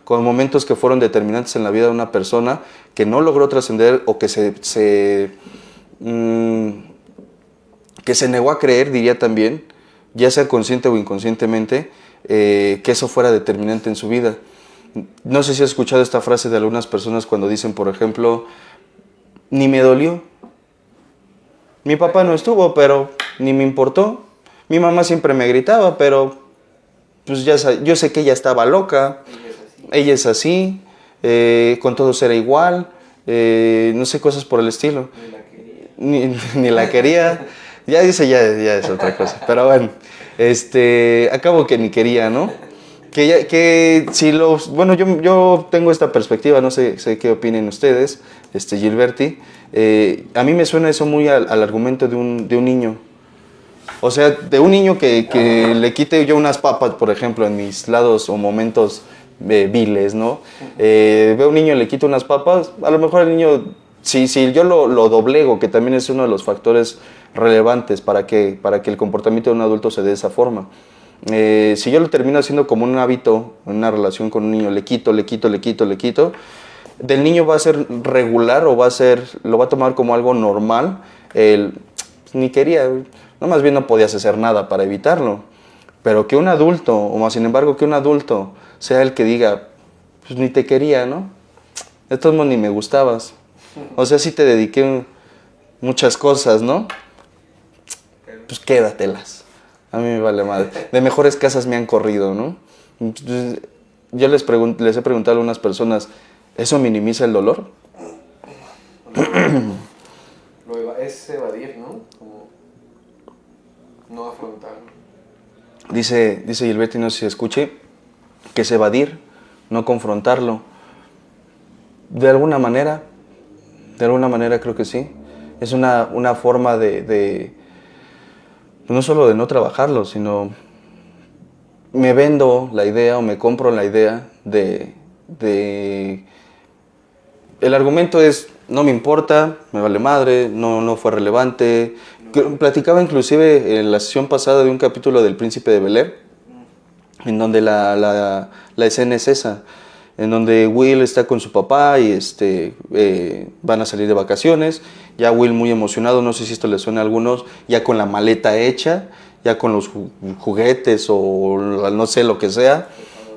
Speaker 3: con momentos que fueron determinantes en la vida de una persona que no logró trascender o que se negó a creer, diría también, ya sea consciente o inconscientemente, que eso fuera determinante en su vida. No sé si has escuchado esta frase de algunas personas cuando dicen, por ejemplo, ni me dolió. Mi papá no estuvo, pero ni me importó. Mi mamá siempre me gritaba, pero pues yo sé que ella estaba loca. Ella es así, con todos era igual, no sé, cosas por el estilo. Ni la quería. Ya dice, ya es otra cosa. Pero bueno, acabo que ni quería, ¿no? Bueno, yo tengo esta perspectiva, no sé qué opinen ustedes, Gilberti. A mí me suena eso muy al argumento de un niño. O sea, de un niño que le quite yo unas papas, por ejemplo, en mis lados o momentos viles, ¿no? Veo a un niño y le quito unas papas, a lo mejor el niño, si yo lo doblego, que también es uno de los factores relevantes para que el comportamiento de un adulto se dé de esa forma. Si yo lo termino haciendo como un hábito, en una relación con un niño, le quito, del niño va a ser regular o lo va a tomar como algo normal, ni quería, no, más bien no podías hacer nada para evitarlo. Pero que un adulto, o más sin embargo que un adulto sea el que diga, pues ni te quería, ¿no? De todos modos ni me gustabas. O sea, sí te dediqué muchas cosas, ¿no? Pues quédatelas. A mí me vale madre. De mejores casas me han corrido, ¿no? Entonces, yo les he preguntado a algunas personas, ¿eso minimiza el dolor?
Speaker 4: Es evadir, ¿no? Como no afrontarlo.
Speaker 3: Dice Gilberti, no sé si escuche, que es evadir, no confrontarlo. De alguna manera creo que sí. Es una forma no solo de no trabajarlo, sino me vendo la idea o me compro la idea el argumento es, no me importa, me vale madre, no fue relevante. Platicaba inclusive en la sesión pasada de un capítulo del Príncipe de Bel-Air, en donde la escena es esa, en donde Will está con su papá y van a salir de vacaciones, ya Will muy emocionado, no sé si esto le suena a algunos, ya con la maleta hecha, ya con los juguetes o no sé lo que sea,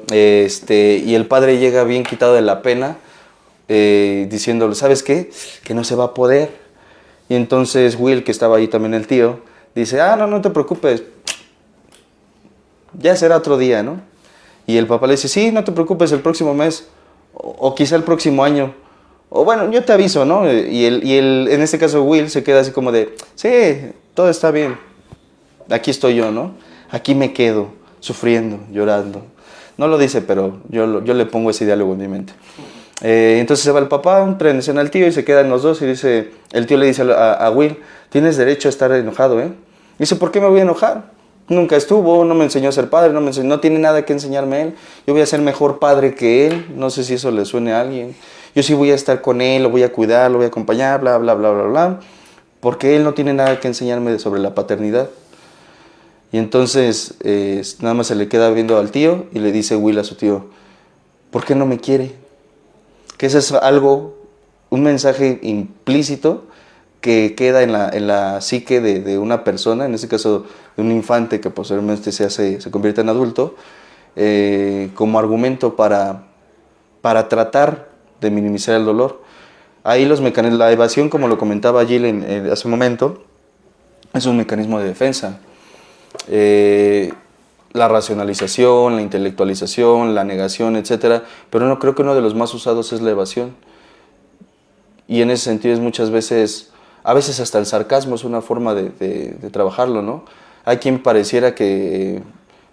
Speaker 3: y el padre llega bien quitado de la pena, diciéndole, ¿sabes qué? Que no se va a poder. Y entonces Will, que estaba ahí también el tío, dice, no te preocupes, ya será otro día, ¿no? Y el papá le dice, sí, no te preocupes, el próximo mes, o quizá el próximo año, o bueno, yo te aviso, ¿no? Y en este caso Will se queda así como de, sí, todo está bien, aquí estoy yo, ¿no? Aquí me quedo, sufriendo, llorando. No lo dice, pero yo le pongo ese diálogo en mi mente. Entonces se va el papá, prenden al tío y se quedan los dos y el tío le dice a Will, tienes derecho a estar enojado, ¿eh? Dice, ¿por qué me voy a enojar? Nunca estuvo, no me enseñó a ser padre, no tiene nada que enseñarme él. Yo voy a ser mejor padre que él, no sé si eso le suene a alguien. Yo sí voy a estar con él, lo voy a cuidar, lo voy a acompañar, bla, bla, bla, bla, bla, porque él no tiene nada que enseñarme sobre la paternidad. Y entonces nada más se le queda viendo al tío y le dice Will a su tío, ¿por qué no me quiere? Que eso es un mensaje implícito que queda en la psique de una persona, en este caso de un infante que posteriormente se convierte en adulto, como argumento para tratar de minimizar el dolor. Ahí los mecanismos, la evasión, como lo comentaba Jill hace un momento, es un mecanismo de defensa. la racionalización, la intelectualización, la negación, etcétera, pero no creo que uno de los más usados es la evasión. Y en ese sentido es muchas veces, a veces hasta el sarcasmo es una forma de trabajarlo, ¿no? Hay quien pareciera que,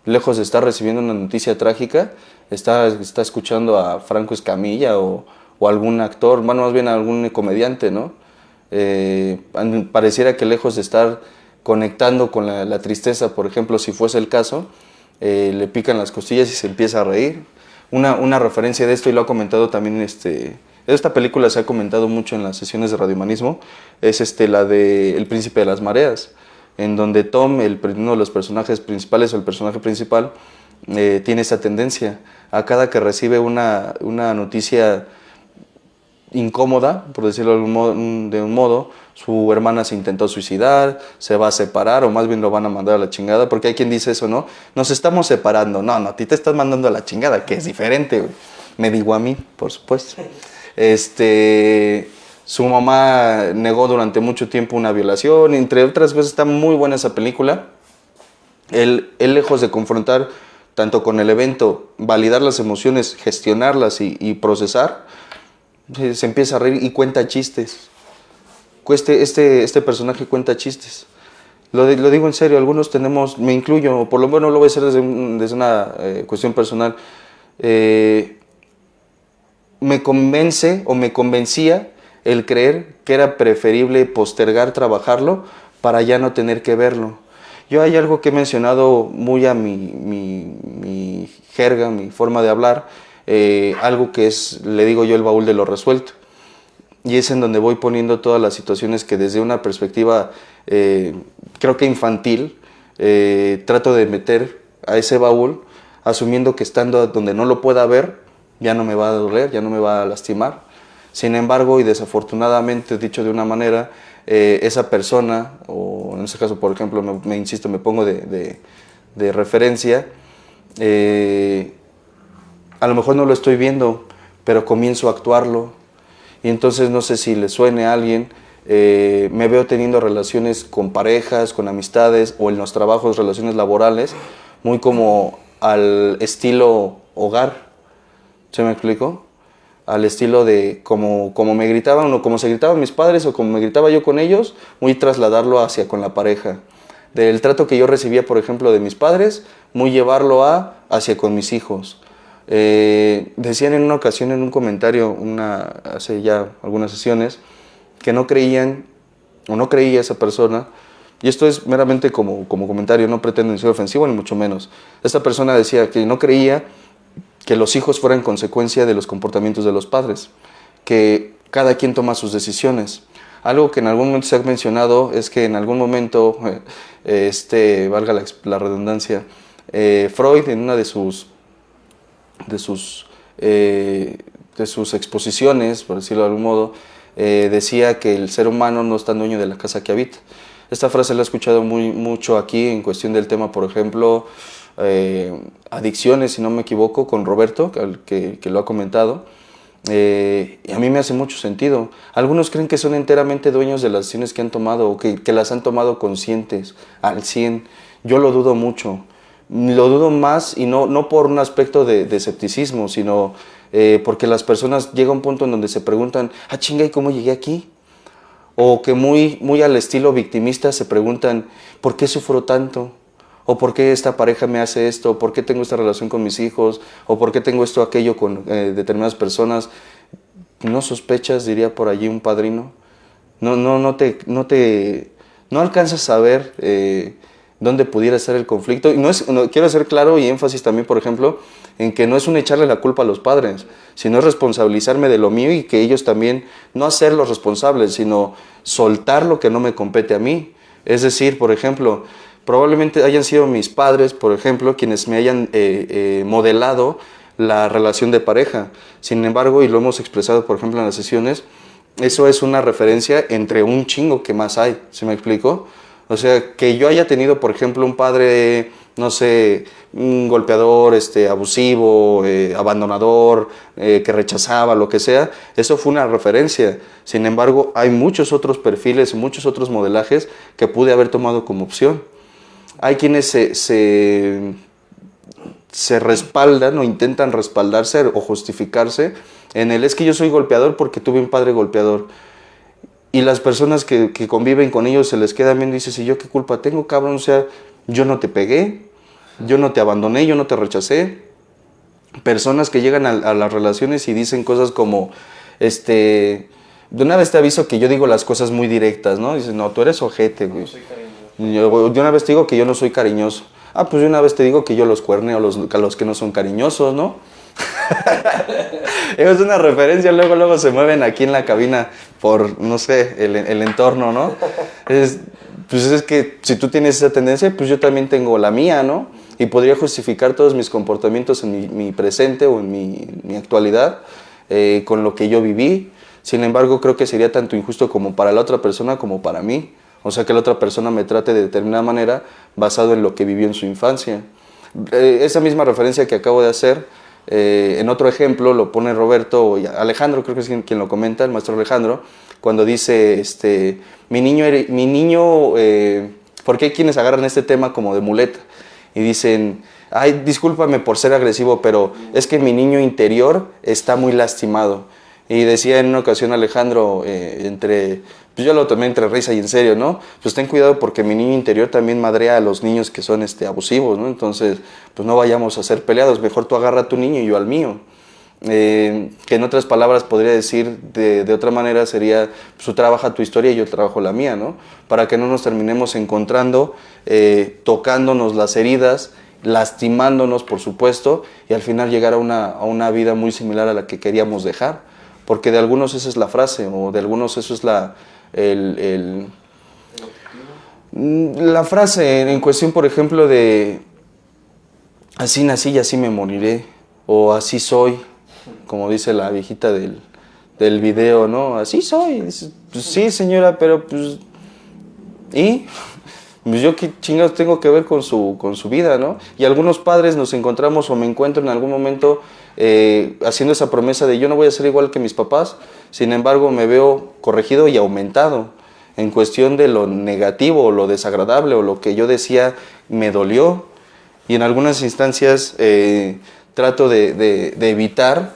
Speaker 3: lejos de estar recibiendo una noticia trágica, está escuchando a Franco Escamilla o algún actor, bueno, más bien algún comediante, ¿no? Pareciera que lejos de estar conectando con la tristeza, por ejemplo, si fuese el caso, le pican las costillas y se empieza a reír. Una referencia de esto, y lo ha comentado también, esta película se ha comentado mucho en las sesiones de radiohumanismo, es la de El Príncipe de las Mareas, en donde Tom, uno de los personajes principales, o el personaje principal, tiene esa tendencia. A cada que recibe una noticia incómoda, por decirlo de un modo, su hermana se intentó suicidar, se va a separar, o más bien lo van a mandar a la chingada, porque hay quien dice eso, ¿no? Nos estamos separando. No, a ti te estás mandando a la chingada, que es diferente, güey. Me digo a mí, por supuesto. Su mamá negó durante mucho tiempo una violación, entre otras cosas. Está muy buena esa película. Él lejos de confrontar tanto con el evento, validar las emociones, gestionarlas y procesar, se empieza a reír y cuenta chistes. Este personaje cuenta chistes. Lo digo en serio, algunos tenemos, me incluyo, por lo menos lo voy a hacer desde una cuestión personal. Me convence o me convencía el creer que era preferible postergar trabajarlo para ya no tener que verlo. Yo hay algo que he mencionado muy a mi jerga, mi forma de hablar, algo que le digo yo, el baúl de lo resuelto. Y es en donde voy poniendo todas las situaciones que desde una perspectiva, creo que infantil, trato de meter a ese baúl, asumiendo que estando donde no lo pueda ver, ya no me va a doler, ya no me va a lastimar. Sin embargo, y desafortunadamente, dicho de una manera, esa persona, o en este caso, por ejemplo, insisto, me pongo de referencia, a lo mejor no lo estoy viendo, pero comienzo a actuarlo. Y entonces no sé si le suene a alguien, me veo teniendo relaciones con parejas, con amistades o en los trabajos, relaciones laborales, muy como al estilo hogar. ¿Se me explico? Al estilo de como me gritaban o como se gritaban mis padres o como me gritaba yo con ellos, muy trasladarlo hacia con la pareja. Del trato que yo recibía, por ejemplo, de mis padres, muy llevarlo hacia con mis hijos. Decían en una ocasión en un comentario, hace ya algunas sesiones, que no creían o no creía esa persona, y esto es meramente como comentario, no pretendo ser ofensivo ni mucho menos. Esta persona decía que no creía que los hijos fueran consecuencia de los comportamientos de los padres, que cada quien toma sus decisiones. Algo que en algún momento se ha mencionado es que en algún momento, valga la redundancia, Freud en una de sus exposiciones, por decirlo de algún modo, decía que el ser humano no es tan dueño de la casa que habita. Esta frase la he escuchado mucho aquí en cuestión del tema, por ejemplo, adicciones, si no me equivoco, con Roberto, que lo ha comentado, y a mí me hace mucho sentido. Algunos creen que son enteramente dueños de las decisiones que han tomado o que las han tomado conscientes, al 100. Yo lo dudo mucho. Lo dudo más, y no por un aspecto de escepticismo, sino porque las personas llega a un punto en donde se preguntan, chinga, ¿y cómo llegué aquí? O que muy al estilo victimista se preguntan, ¿por qué sufro tanto? ¿O por qué esta pareja me hace esto? ¿O por qué tengo esta relación con mis hijos? ¿O por qué tengo esto o aquello con determinadas personas? ¿No sospechas, diría por allí un padrino? No alcanzas a ver dónde pudiera estar el conflicto. Y quiero hacer claro y énfasis también, por ejemplo, en que no es un echarle la culpa a los padres, sino es responsabilizarme de lo mío y que ellos también, no hacerlos responsables, sino soltar lo que no me compete a mí. Es decir, por ejemplo, probablemente hayan sido mis padres, por ejemplo, quienes me hayan modelado la relación de pareja. Sin embargo, y lo hemos expresado, por ejemplo, en las sesiones, eso es una referencia entre un chingo que más hay. ¿Se me explicó? O sea, que yo haya tenido, por ejemplo, un padre, no sé, un golpeador, abusivo, abandonador, que rechazaba, lo que sea, eso fue una referencia. Sin embargo, hay muchos otros perfiles, muchos otros modelajes que pude haber tomado como opción. Hay quienes se respaldan o intentan respaldarse o justificarse en el es que yo soy golpeador porque tuve un padre golpeador. Y las personas que conviven con ellos se les quedan viendo y dicen, ¿y yo qué culpa tengo, cabrón? O sea, yo no te pegué, yo no te abandoné, yo no te rechacé. Personas que llegan a las relaciones y dicen cosas como, de una vez te aviso que yo digo las cosas muy directas, ¿no? Dicen, no, tú eres ojete, güey. De una vez te digo que yo no soy cariñoso. Ah, pues de una vez te digo que yo los cuerneo a los que no son cariñosos, ¿no? Es una referencia, luego se mueven aquí en la cabina por, no sé, el entorno, ¿no? Pues es que si tú tienes esa tendencia, pues yo también tengo la mía, ¿no? Y podría justificar todos mis comportamientos en mi presente o en mi actualidad con lo que yo viví. Sin embargo, creo que sería tanto injusto como para la otra persona como para mí. O sea, que la otra persona me trate de determinada manera basado en lo que vivió en su infancia. Esa misma referencia que acabo de hacer, en otro ejemplo lo pone Roberto, Alejandro creo que es quien lo comenta, el maestro Alejandro, cuando dice, mi niño, porque hay quienes agarran este tema como de muleta y dicen, ay, discúlpame por ser agresivo, pero es que mi niño interior está muy lastimado. Y decía en una ocasión Alejandro, pues yo lo tomé entre risa y en serio, ¿no? Pues ten cuidado porque mi niño interior también madrea a los niños que son abusivos, ¿no? Entonces, pues no vayamos a ser peleados, mejor tú agarra a tu niño y yo al mío. Que en otras palabras podría decir de otra manera sería, pues tú trabaja tu historia y yo trabajo la mía, ¿no? Para que no nos terminemos encontrando, tocándonos las heridas, lastimándonos, por supuesto, y al final llegar a una vida muy similar a la que queríamos dejar. Porque de algunos esa es la frase, o de algunos eso es la frase en cuestión, por ejemplo, de así nací y así me moriré, o así soy, como dice la viejita del video, ¿no? Así soy. Pues sí, señora, pero pues... ¿Y? Pues yo qué chingados tengo que ver con su vida, ¿no? Y algunos padres nos encontramos o me encuentro en algún momento haciendo esa promesa de yo no voy a ser igual que mis papás, sin embargo me veo corregido y aumentado en cuestión de lo negativo o lo desagradable o lo que yo decía me dolió, y en algunas instancias trato de evitar,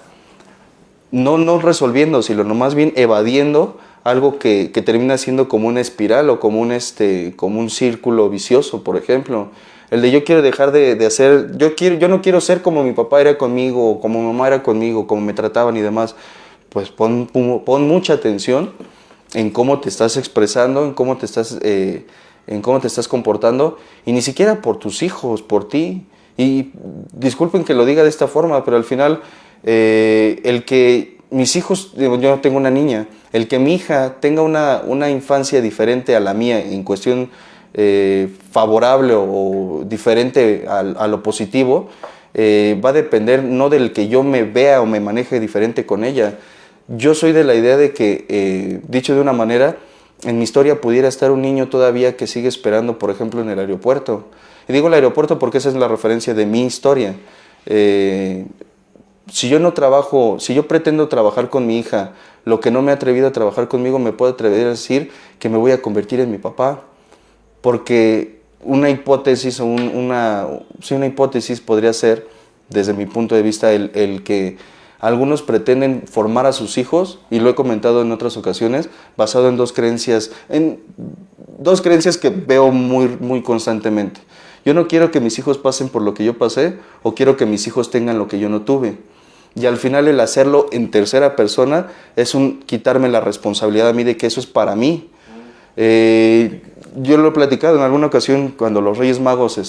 Speaker 3: no resolviendo, sino más bien evadiendo algo que termina siendo como una espiral o como un círculo vicioso, por ejemplo. El de yo quiero dejar de hacer, yo no quiero ser como mi papá era conmigo, o como mi mamá era conmigo, como me trataban y demás. Pues pon mucha atención en cómo te estás expresando, en cómo te estás comportando, y ni siquiera por tus hijos, por ti. Y disculpen que lo diga de esta forma, pero al final el que mis hijos, yo tengo una niña, el que mi hija tenga una infancia diferente a la mía en cuestión favorable o diferente a lo positivo, va a depender no del que yo me vea o me maneje diferente con ella. Yo soy de la idea de que, dicho de una manera, en mi historia pudiera estar un niño todavía que sigue esperando, por ejemplo, en el aeropuerto. Y digo el aeropuerto porque esa es la referencia de mi historia. Si yo pretendo trabajar con mi hija lo que no me he atrevido a trabajar conmigo, me puedo atrever a decir que me voy a convertir en mi papá. Porque una hipótesis una hipótesis podría ser, desde mi punto de vista, el que algunos pretenden formar a sus hijos, y lo he comentado en otras ocasiones, basado en dos creencias que veo muy, muy constantemente. Yo no quiero que mis hijos pasen por lo que yo pasé, o quiero que mis hijos tengan lo que yo no tuve. Y al final el hacerlo en tercera persona es quitarme la responsabilidad a mí de que eso es para mí. Yo lo he platicado en alguna ocasión cuando los Reyes Magos,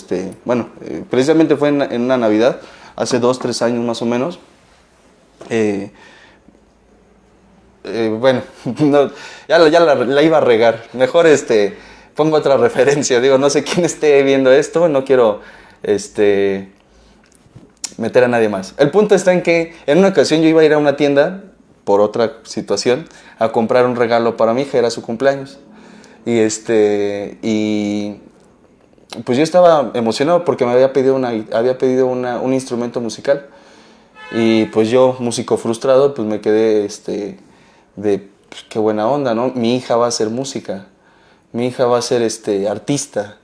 Speaker 3: precisamente fue en una Navidad, hace 2-3 años más o menos. No, ya la iba a regar. Mejor pongo otra referencia. Digo, no sé quién esté viendo esto, no quiero meter a nadie más. El punto está en que en una ocasión yo iba a ir a una tienda, por otra situación, a comprar un regalo para mi hija, era su cumpleaños. Y pues yo estaba emocionado porque me había pedido un instrumento musical. Y pues yo, músico frustrado, pues me quedé pues qué buena onda, ¿no? Mi hija va a hacer música, mi hija va a ser artista.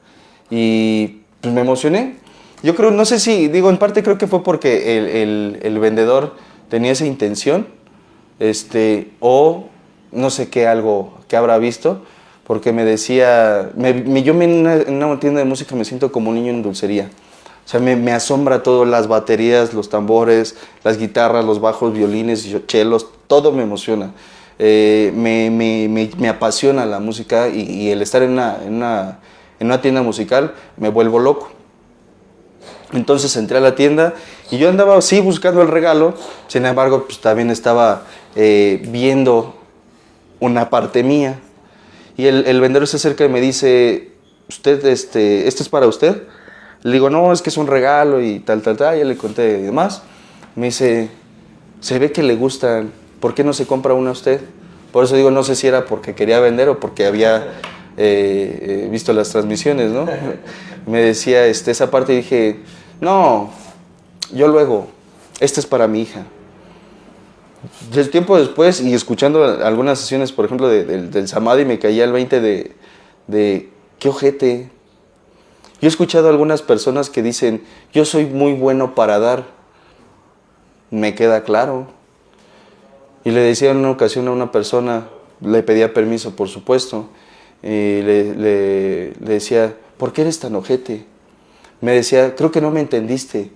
Speaker 3: Y pues me emocioné. Yo creo, no sé si, digo, en parte creo que fue porque el vendedor tenía esa intención, o no sé qué algo que habrá visto, porque me decía, en una tienda de música me siento como un niño en dulcería. O sea, me asombra todo, las baterías, los tambores, las guitarras, los bajos, violines, chelos, todo me emociona. Me apasiona la música y el estar en una tienda musical me vuelvo loco. Entonces entré a la tienda y yo andaba así buscando el regalo, sin embargo pues también estaba viendo una parte mía. Y el vendedor se acerca y me dice, ¿usted, esto es para usted? Le digo, no, es que es un regalo y tal, ya le conté y demás. Me dice, se ve que le gustan, ¿por qué no se compra una usted? Por eso digo, no sé si era porque quería vender o porque había visto las transmisiones, ¿no? Me decía esa parte y dije, no, yo luego, esta es para mi hija. Del tiempo después, y escuchando algunas sesiones, por ejemplo, del Samadhi, me caía el 20 de qué ojete. Yo he escuchado a algunas personas que dicen, yo soy muy bueno para dar. Me queda claro. Y le decía en una ocasión a una persona, le pedía permiso, por supuesto, y le decía, ¿por qué eres tan ojete? Me decía, creo que no me entendiste,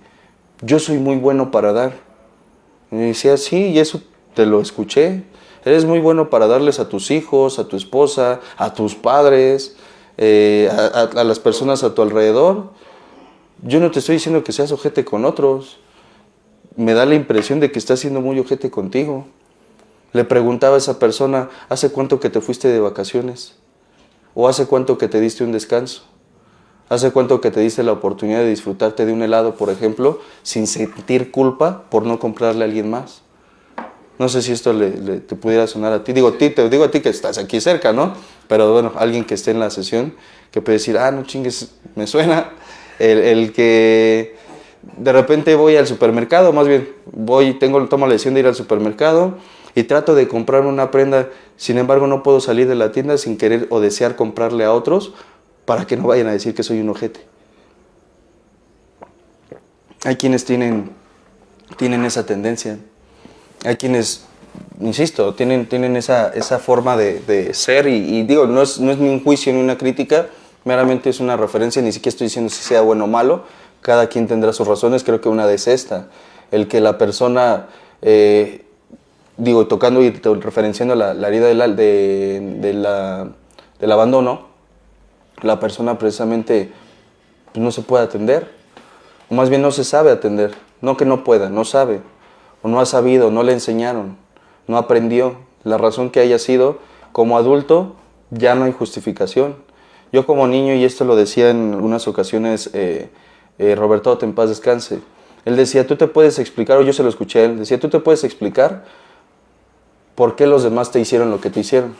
Speaker 3: yo soy muy bueno para dar. Y me decía, sí, y eso te lo escuché. Eres muy bueno para darles a tus hijos, a tu esposa, a tus padres, a las personas a tu alrededor. Yo no te estoy diciendo que seas ojete con otros. Me da la impresión de que estás siendo muy ojete contigo. Le preguntaba a esa persona, ¿hace cuánto que te fuiste de vacaciones? ¿O hace cuánto que te diste un descanso? ¿Hace cuánto que te diste la oportunidad de disfrutarte de un helado, por ejemplo, sin sentir culpa por no comprarle a alguien más? No sé si esto te pudiera sonar a ti. Te digo a ti que estás aquí cerca, ¿no? Pero bueno, alguien que esté en la sesión, que puede decir, no chingues, me suena. El que de repente voy al supermercado, más bien, tomo la decisión de ir al supermercado y trato de comprarme una prenda, sin embargo no puedo salir de la tienda sin querer o desear comprarle a otros para que no vayan a decir que soy un ojete. Hay quienes tienen esa tendencia. Hay quienes, insisto, tienen esa forma de ser y digo, no es ni un juicio ni una crítica, meramente es una referencia, ni siquiera estoy diciendo si sea bueno o malo, cada quien tendrá sus razones, creo que una de es esta, el que la persona, tocando y referenciando la herida del abandono, la persona precisamente pues, no se puede atender, o más bien no se sabe atender, no que no pueda, no sabe, o no ha sabido, no le enseñaron, no aprendió, la razón que haya sido, como adulto ya no hay justificación. Yo como niño, y esto lo decía en algunas ocasiones Roberto, en paz descanse, él decía, tú te puedes explicar, o yo se lo escuché a él, decía, tú te puedes explicar por qué los demás te hicieron lo que te hicieron.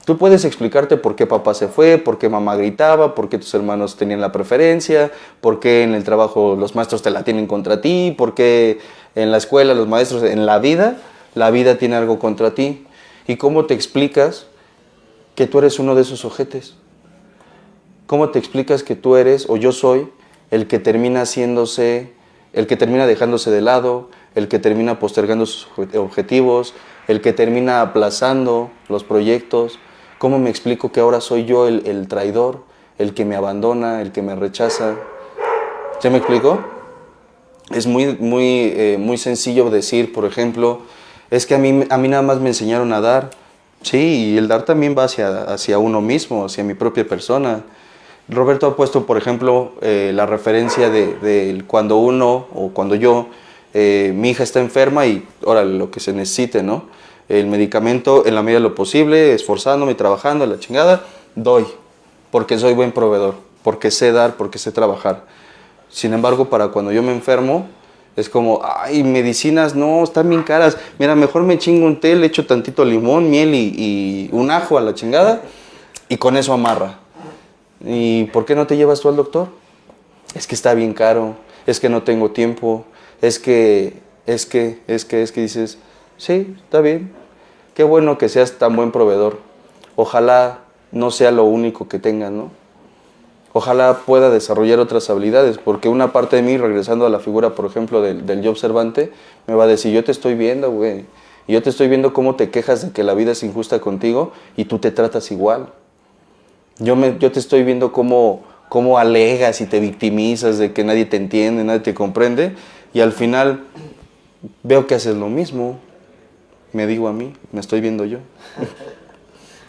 Speaker 3: Tú puedes explicarte por qué papá se fue, por qué mamá gritaba, por qué tus hermanos tenían la preferencia, por qué en el trabajo los maestros te la tienen contra ti, por qué en la escuela los maestros, en la vida tiene algo contra ti. ¿Y cómo te explicas que tú eres uno de esos ojetes? ¿Cómo te explicas que tú eres, o yo soy, el que termina dejándose de lado, el que termina postergando sus objetivos, el que termina aplazando los proyectos? ¿Cómo me explico que ahora soy yo el traidor, el que me abandona, el que me rechaza? ¿Ya me explico? Es muy sencillo decir, por ejemplo, es que a mí nada más me enseñaron a dar. Sí, y el dar también va hacia uno mismo, hacia mi propia persona. Roberto ha puesto, por ejemplo, la referencia de cuando uno o cuando yo, mi hija está enferma y, órale, lo que se necesite, ¿no? El medicamento en la medida de lo posible, esforzándome, trabajando, la chingada, doy, porque soy buen proveedor, porque sé dar, porque sé trabajar. Sin embargo, para cuando yo me enfermo, es como, ay, medicinas, no, están bien caras. Mira, mejor me chingo un té, le echo tantito limón, miel y un ajo a la chingada, y con eso amarra. ¿Y por qué no te llevas tú al doctor? Es que está bien caro, es que no tengo tiempo, es que dices, sí, está bien, qué bueno que seas tan buen proveedor. Ojalá no sea lo único que tengas, ¿no? ojalá pueda desarrollar otras habilidades, porque una parte de mí, regresando a la figura, por ejemplo, del yo observante, me va a decir, yo te estoy viendo, güey, y yo te estoy viendo cómo te quejas de que la vida es injusta contigo y tú te tratas igual. Yo te estoy viendo cómo alegas y te victimizas de que nadie te entiende, nadie te comprende, y al final veo que haces lo mismo. Me digo a mí, me estoy viendo yo.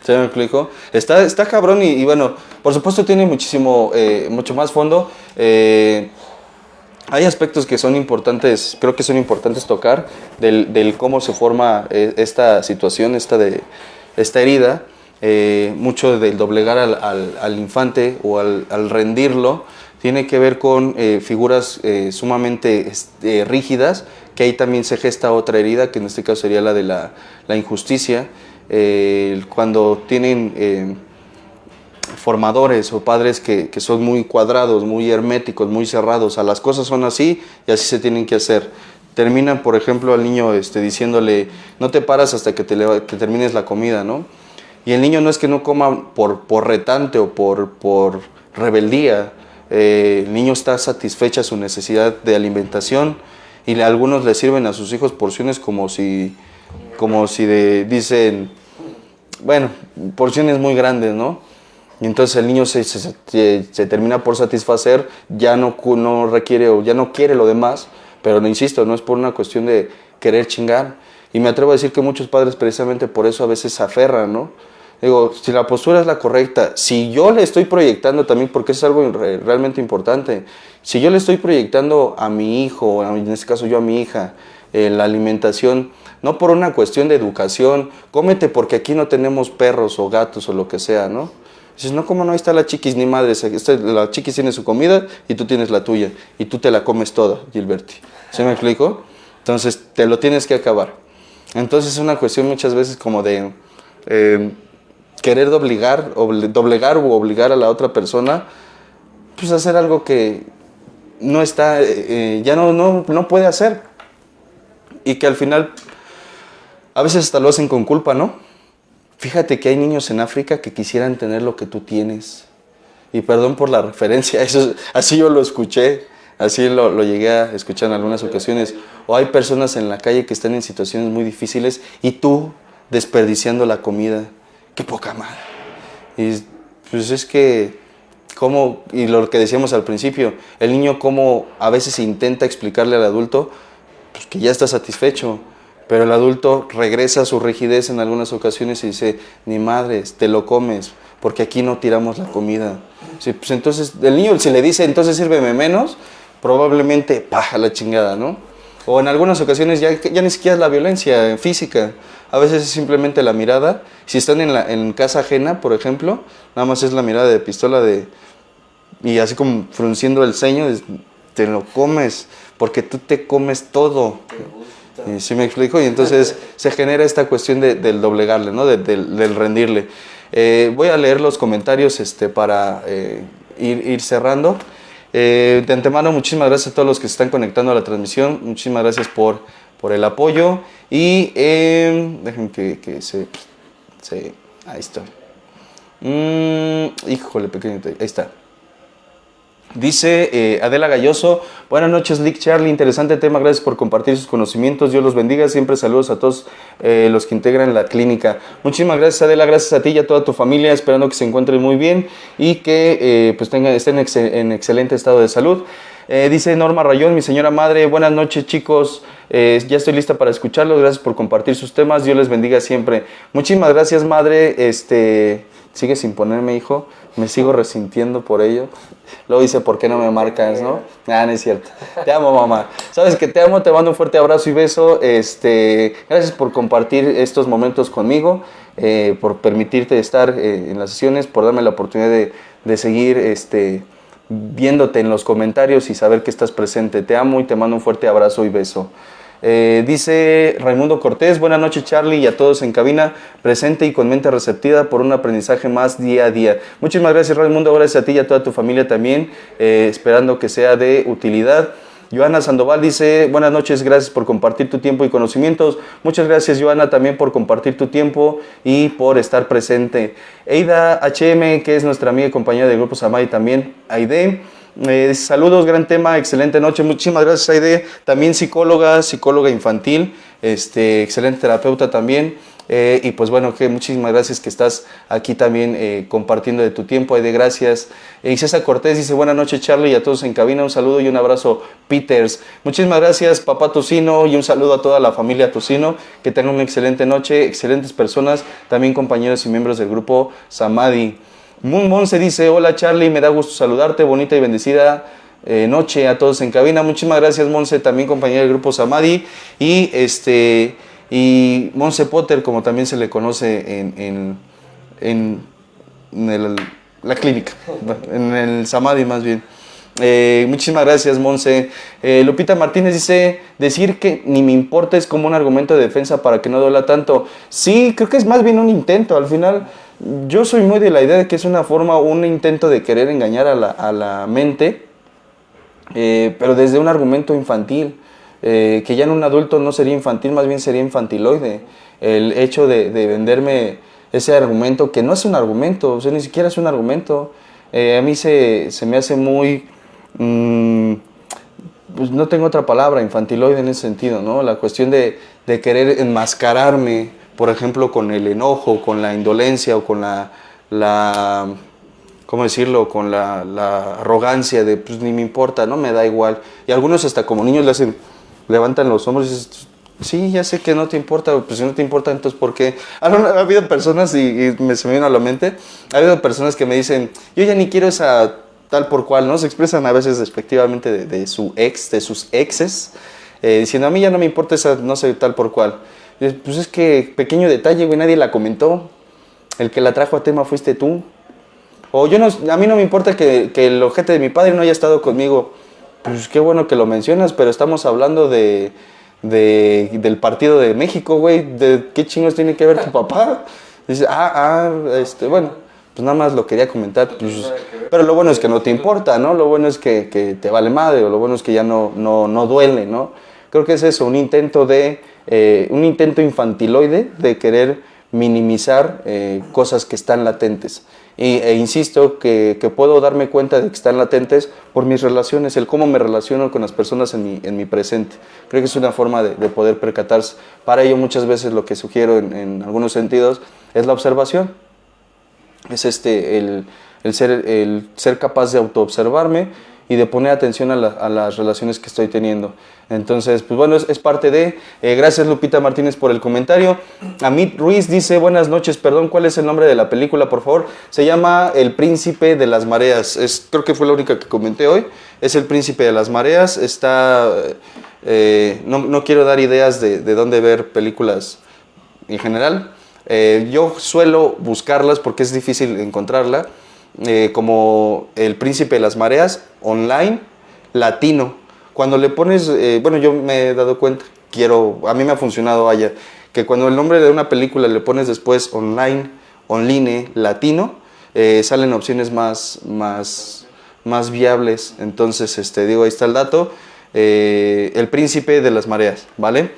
Speaker 3: ¿Se me explico? Está cabrón y bueno, por supuesto tiene mucho más fondo. Hay aspectos que son importantes, creo que son importantes tocar, del cómo se forma esta situación, esta herida. Mucho del doblegar al infante o al rendirlo tiene que ver con figuras sumamente rígidas, que ahí también se gesta otra herida, que en este caso sería la de la injusticia. Cuando tienen formadores o padres que son muy cuadrados, muy herméticos, muy cerrados, a las cosas son así y así se tienen que hacer. Terminan, por ejemplo, al niño diciéndole, no te paras hasta que te termines la comida, ¿no? Y el niño no es que no coma por retante o por rebeldía. El niño está satisfecha su necesidad de alimentación y algunos le sirven a sus hijos porciones como si dicen, bueno, porciones muy grandes, ¿no? Y entonces el niño se termina por satisfacer, ya no requiere o ya no quiere lo demás, pero no, insisto, no es por una cuestión de querer chingar. Y me atrevo a decir que muchos padres precisamente por eso a veces se aferran, ¿no? Digo, si la postura es la correcta, si yo le estoy proyectando también, porque es algo realmente importante, si yo le estoy proyectando a mi hijo, en este caso yo a mi hija, la alimentación, no por una cuestión de educación, cómete porque aquí no tenemos perros o gatos o lo que sea, ¿no? Dices, no, ¿cómo no? Ahí está la chiquis, ni madre, la chiquis tiene su comida y tú tienes la tuya, y tú te la comes toda, Gilberti. ¿Sí me explico? Entonces, te lo tienes que acabar. Entonces, es una cuestión muchas veces como de querer doblegar o obligar a la otra persona, pues a hacer algo que no está, ya no puede hacer. Y que al final, a veces hasta lo hacen con culpa, ¿no? Fíjate que hay niños en África que quisieran tener lo que tú tienes. Y perdón por la referencia, así yo lo escuché, así lo llegué a escuchar en algunas ocasiones. O hay personas en la calle que están en situaciones muy difíciles y tú desperdiciando la comida. ¡Qué poca madre! Y pues es que, como, y lo que decíamos al principio, el niño como a veces intenta explicarle al adulto pues, que ya está satisfecho. Pero el adulto regresa a su rigidez en algunas ocasiones y dice, ni madres, te lo comes, porque aquí no tiramos la comida. Sí, pues entonces, el niño si le dice, entonces sírveme menos, probablemente, paja la chingada, ¿no? O en algunas ocasiones ya ni siquiera es la violencia física, a veces es simplemente la mirada. Si están en casa ajena, por ejemplo, nada más es la mirada de pistola y así como frunciendo el ceño, te lo comes, porque tú te comes todo. ¿Sí me explico? Y entonces se genera esta cuestión del doblegarle, ¿no? del rendirle. Voy a leer los comentarios para ir cerrando. De antemano, muchísimas gracias a todos los que se están conectando a la transmisión. Muchísimas gracias por el apoyo. Y dejen que ahí está. Híjole, pequeño. Ahí está. Dice Adela Galloso, buenas noches Lick Charlie, interesante tema, gracias por compartir sus conocimientos, Dios los bendiga, siempre saludos a todos los que integran la clínica. Muchísimas gracias Adela, gracias a ti y a toda tu familia, esperando que se encuentren muy bien y que estén en excelente estado de salud. Dice Norma Rayón, mi señora madre, buenas noches chicos, ya estoy lista para escucharlos, gracias por compartir sus temas, Dios les bendiga siempre. Muchísimas gracias madre, sigue sin ponerme hijo, me sigo resintiendo por ello. Luego dice, ¿por qué no me marcas, no? No es cierto. Te amo, mamá. Sabes que te amo, te mando un fuerte abrazo y beso. Gracias por compartir estos momentos conmigo, por permitirte estar en las sesiones, por darme la oportunidad de seguir viéndote en los comentarios y saber que estás presente. Te amo y te mando un fuerte abrazo y beso. Dice Raimundo Cortés, buenas noches Charlie y a todos en cabina, presente y con mente receptiva por un aprendizaje más día a día. Muchísimas gracias Raimundo, gracias a ti y a toda tu familia también, esperando que sea de utilidad. Joana Sandoval dice, buenas noches, gracias por compartir tu tiempo y conocimientos. Muchas gracias, Joana, también por compartir tu tiempo y por estar presente. Eida HM, que es nuestra amiga y compañera del Grupo Samadhi también. Aide, saludos, gran tema, excelente noche. Muchísimas gracias, Aide. También psicóloga infantil, excelente terapeuta también. Y pues bueno, que muchísimas gracias que estás aquí también compartiendo de tu tiempo, Aide, gracias. César Cortés dice, buenas noches, Charlie, y a todos en cabina, un saludo y un abrazo, Peters. Muchísimas gracias, papá Tocino, y un saludo a toda la familia Tocino, que tengan una excelente noche, excelentes personas, también compañeros y miembros del Grupo Samadhi. Moon Monse dice, hola Charlie, me da gusto saludarte, bonita y bendecida noche a todos en cabina. Muchísimas gracias, Monse, también compañera del Grupo Samadhi, y Monse Potter, como también se le conoce en la clínica, en el Samadhi más bien. Muchísimas gracias, Monse. Lupita Martínez dice, decir que ni me importa es como un argumento de defensa para que no duela tanto. Sí, creo que es más bien un intento. Al final, yo soy muy de la idea de que es una forma, un intento de querer engañar a la mente, pero desde un argumento infantil. Que ya en un adulto no sería infantil, más bien sería infantiloide. El hecho de venderme ese argumento, que no es un argumento, o sea, ni siquiera es un argumento. A mí se me hace muy... pues no tengo otra palabra, infantiloide en ese sentido, ¿no? La cuestión de querer enmascararme, por ejemplo, con el enojo, con la indolencia o con la ¿cómo decirlo? Con la arrogancia de, pues ni me importa, no me da igual. Y algunos hasta como niños levantan los hombros y dicen, sí, ya sé que no te importa, pues si no te importa, entonces ¿por qué? Ha habido personas, y se me vino a la mente, ha habido personas que me dicen, yo ya ni quiero esa tal por cual, ¿no? Se expresan a veces despectivamente de su ex, de sus exes, diciendo, a mí ya no me importa esa, no sé, tal por cual. Y pues es que, pequeño detalle, güey, nadie la comentó. El que la trajo a tema fuiste tú. O a mí no me importa que el ojete de mi padre no haya estado conmigo. Pues qué bueno que lo mencionas, pero estamos hablando del partido de México, güey. ¿De qué chingos tiene que ver tu papá? Dice, bueno, pues nada más lo quería comentar. Pues, pero lo bueno es que no te importa, ¿no? Lo bueno es que te vale madre, o lo bueno es que ya no duele, ¿no? Creo que es eso, un intento infantiloide de querer minimizar cosas que están latentes. E insisto que puedo darme cuenta de que están latentes por mis relaciones, el cómo me relaciono con las personas en mi presente. Creo que es una forma de poder percatarse. Para ello muchas veces lo que sugiero en algunos sentidos es la observación. Es el ser capaz de autoobservarme y de poner atención a las relaciones que estoy teniendo. Entonces, pues bueno, es parte de... gracias Lupita Martínez por el comentario. Amit Ruiz dice, buenas noches, perdón, ¿cuál es el nombre de la película, por favor? Se llama El Príncipe de las Mareas. Creo que fue la única que comenté hoy. Es El Príncipe de las Mareas. Está... no quiero dar ideas de dónde ver películas en general. Yo suelo buscarlas porque es difícil encontrarla. Como El Príncipe de las Mareas, online, latino. Cuando le pones, yo me he dado cuenta, a mí me ha funcionado, que cuando el nombre de una película le pones después online, latino, salen opciones más viables. Entonces, ahí está el dato, El Príncipe de las Mareas, ¿vale?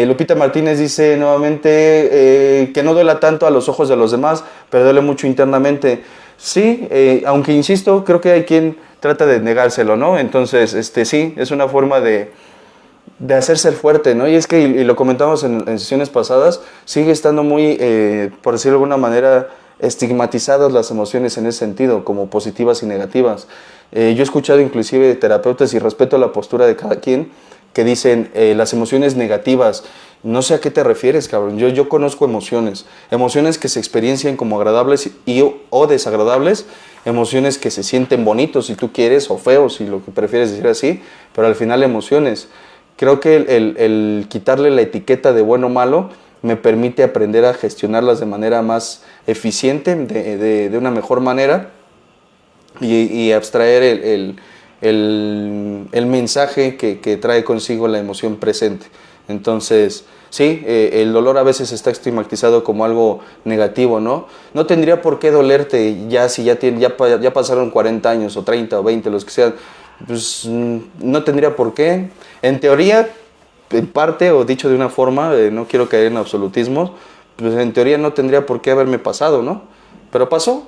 Speaker 3: Lupita Martínez dice nuevamente que no duela tanto a los ojos de los demás, pero duele mucho internamente. Sí, aunque insisto, creo que hay quien trata de negárselo, ¿no? Entonces, sí, es una forma de hacerse el fuerte, ¿no? Y es que, y lo comentamos en sesiones pasadas, sigue estando muy, por decirlo de alguna manera, estigmatizadas las emociones en ese sentido, como positivas y negativas. Yo he escuchado inclusive de terapeutas, y respeto la postura de cada quien, que dicen las emociones negativas. No sé a qué te refieres, cabrón. Yo conozco emociones que se experiencian como agradables o desagradables, emociones que se sienten bonitos si tú quieres, o feos si lo que prefieres decir así, pero al final emociones. Creo que el quitarle la etiqueta de bueno o malo me permite aprender a gestionarlas de manera más eficiente, de una mejor manera, y abstraer el mensaje que trae consigo la emoción presente. Entonces, sí, el dolor a veces está estigmatizado como algo negativo, ¿no? No tendría por qué dolerte si ya pasaron 40 años, o 30, o 20, los que sean. pues no tendría por qué. En teoría, en parte, o dicho de una forma, no quiero caer en absolutismos, pues en teoría no tendría por qué haberme pasado, ¿no? Pero pasó.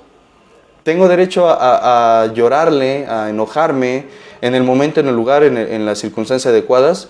Speaker 3: Tengo derecho a llorarle, a enojarme en el momento, en el lugar, en las circunstancias adecuadas,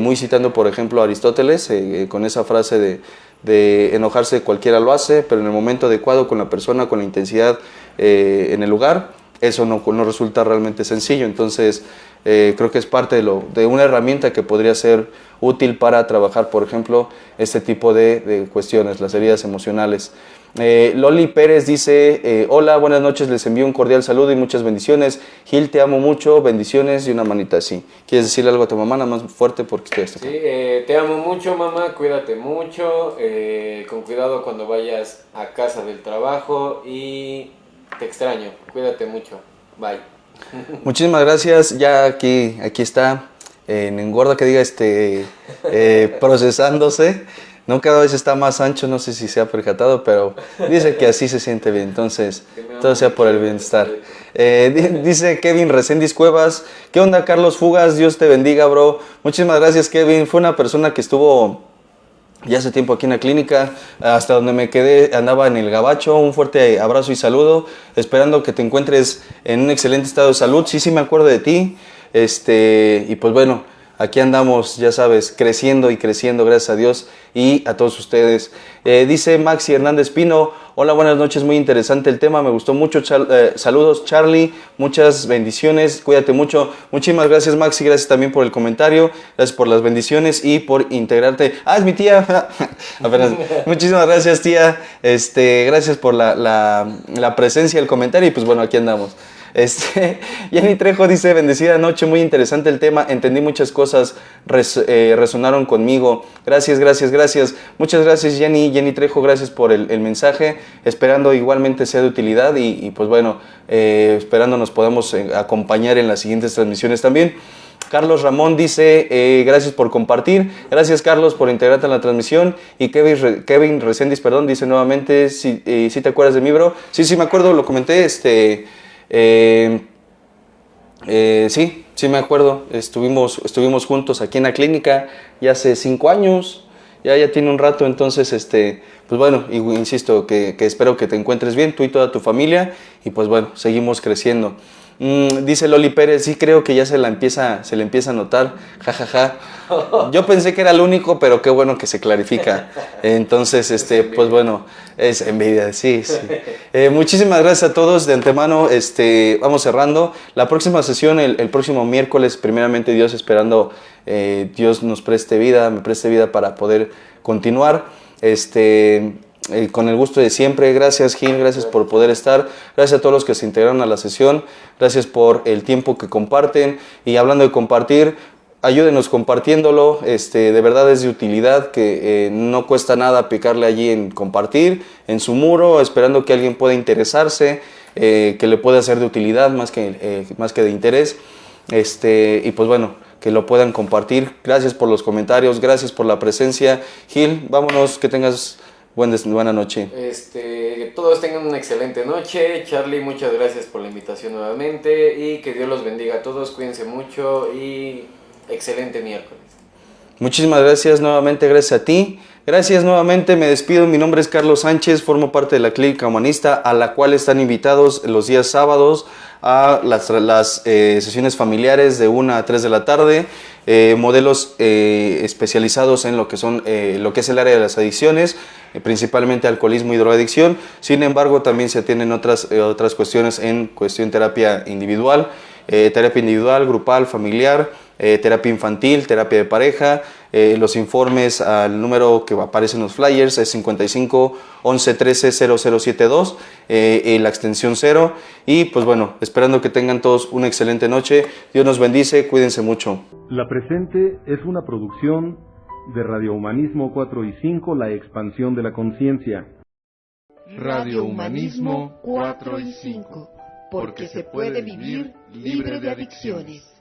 Speaker 3: muy citando, por ejemplo, a Aristóteles, con esa frase de enojarse cualquiera lo hace, pero en el momento adecuado, con la persona, con la intensidad, en el lugar, eso no resulta realmente sencillo. Entonces, creo que es parte de una herramienta que podría ser útil para trabajar, por ejemplo, este tipo de cuestiones, las heridas emocionales. Loli Pérez dice, hola, buenas noches, les envío un cordial saludo y muchas bendiciones. Gil, te amo mucho, bendiciones y una manita así. ¿Quieres decirle algo a tu mamá, nada más fuerte porque estoy hasta acá?
Speaker 4: Sí, te amo mucho, mamá, cuídate mucho, con cuidado cuando vayas a casa del trabajo y te extraño, cuídate mucho, bye.
Speaker 3: Muchísimas gracias, ya aquí está, en Engorda que diga procesándose. No, cada vez está más ancho, no sé si se ha percatado, pero dice que así se siente bien, entonces todo sea por el bienestar. Dice Kevin Reséndiz Cuevas, ¿qué onda Carlos Fugas? Dios te bendiga, bro. Muchísimas gracias, Kevin. Fue una persona que estuvo ya hace tiempo aquí en la clínica, hasta donde me quedé andaba en el gabacho. Un fuerte abrazo y saludo, esperando que te encuentres en un excelente estado de salud. Sí me acuerdo de ti, y pues bueno, aquí andamos, ya sabes, creciendo y creciendo, gracias a Dios y a todos ustedes. Dice Maxi Hernández Pino, hola, buenas noches, muy interesante el tema, me gustó mucho, saludos Charlie, muchas bendiciones, cuídate mucho. Muchísimas gracias Maxi, gracias también por el comentario, gracias por las bendiciones y por integrarte. Ah, es mi tía. Apenas. Muchísimas gracias tía, gracias por la presencia, el comentario y pues bueno, aquí andamos. Jenny Trejo dice, bendecida noche, muy interesante el tema, entendí muchas cosas, resonaron conmigo, gracias. Muchas gracias Jenny Trejo, gracias por el mensaje, esperando igualmente sea de utilidad y pues bueno, esperando nos podamos acompañar en las siguientes transmisiones también. Carlos Ramón dice, gracias por compartir, gracias Carlos por integrarte en la transmisión. Y Kevin Reséndiz, perdón, dice nuevamente, si te acuerdas de mí, bro. Sí me acuerdo, lo comenté, sí me acuerdo, estuvimos juntos aquí en la clínica ya hace 5 años, ya tiene un rato, entonces, pues bueno, insisto, que espero que te encuentres bien, tú y toda tu familia, y pues bueno, seguimos creciendo. Dice Loli Pérez, sí creo que ya se le empieza a notar, jajaja. Yo pensé que era el único, pero qué bueno que se clarifica. Entonces, pues bueno, es envidia, sí. Muchísimas gracias a todos de antemano, vamos cerrando. La próxima sesión, el próximo miércoles, primeramente Dios, esperando Dios nos preste vida, me preste vida para poder continuar, con el gusto de siempre. Gracias Gil, gracias por poder estar, gracias a todos los que se integraron a la sesión, gracias por el tiempo que comparten. Y hablando de compartir, ayúdenos compartiéndolo, de verdad es de utilidad, que no cuesta nada picarle allí en compartir, en su muro, esperando que alguien pueda interesarse, que le pueda ser de utilidad más que de interés, y pues bueno, que lo puedan compartir. Gracias por los comentarios, gracias por la presencia. Gil, vámonos, que tengas buena noche.
Speaker 4: Que todos tengan una excelente noche. Charlie, muchas gracias por la invitación nuevamente y que Dios los bendiga a todos, cuídense mucho y excelente miércoles.
Speaker 3: Muchísimas gracias nuevamente, gracias a ti. Gracias nuevamente, me despido, mi nombre es Carlos Sánchez, formo parte de la Clínica Humanista, a la cual están invitados los días sábados a las sesiones familiares de 1 a 3 de la tarde, modelos especializados en lo que es el área de las adicciones, principalmente alcoholismo y drogadicción. Sin embargo, también se atienden otras cuestiones en terapia individual, grupal, familiar, terapia infantil, terapia de pareja. Los informes al número que aparece en los flyers es 55 11 13 0072, la extensión 0. Y pues bueno, esperando que tengan todos una excelente noche. Dios nos bendice, cuídense mucho.
Speaker 1: La presente es una producción de Radio Humanismo 4 y 5, la expansión de la conciencia.
Speaker 2: Radio Humanismo 4 y 5, porque se puede vivir libre de adicciones.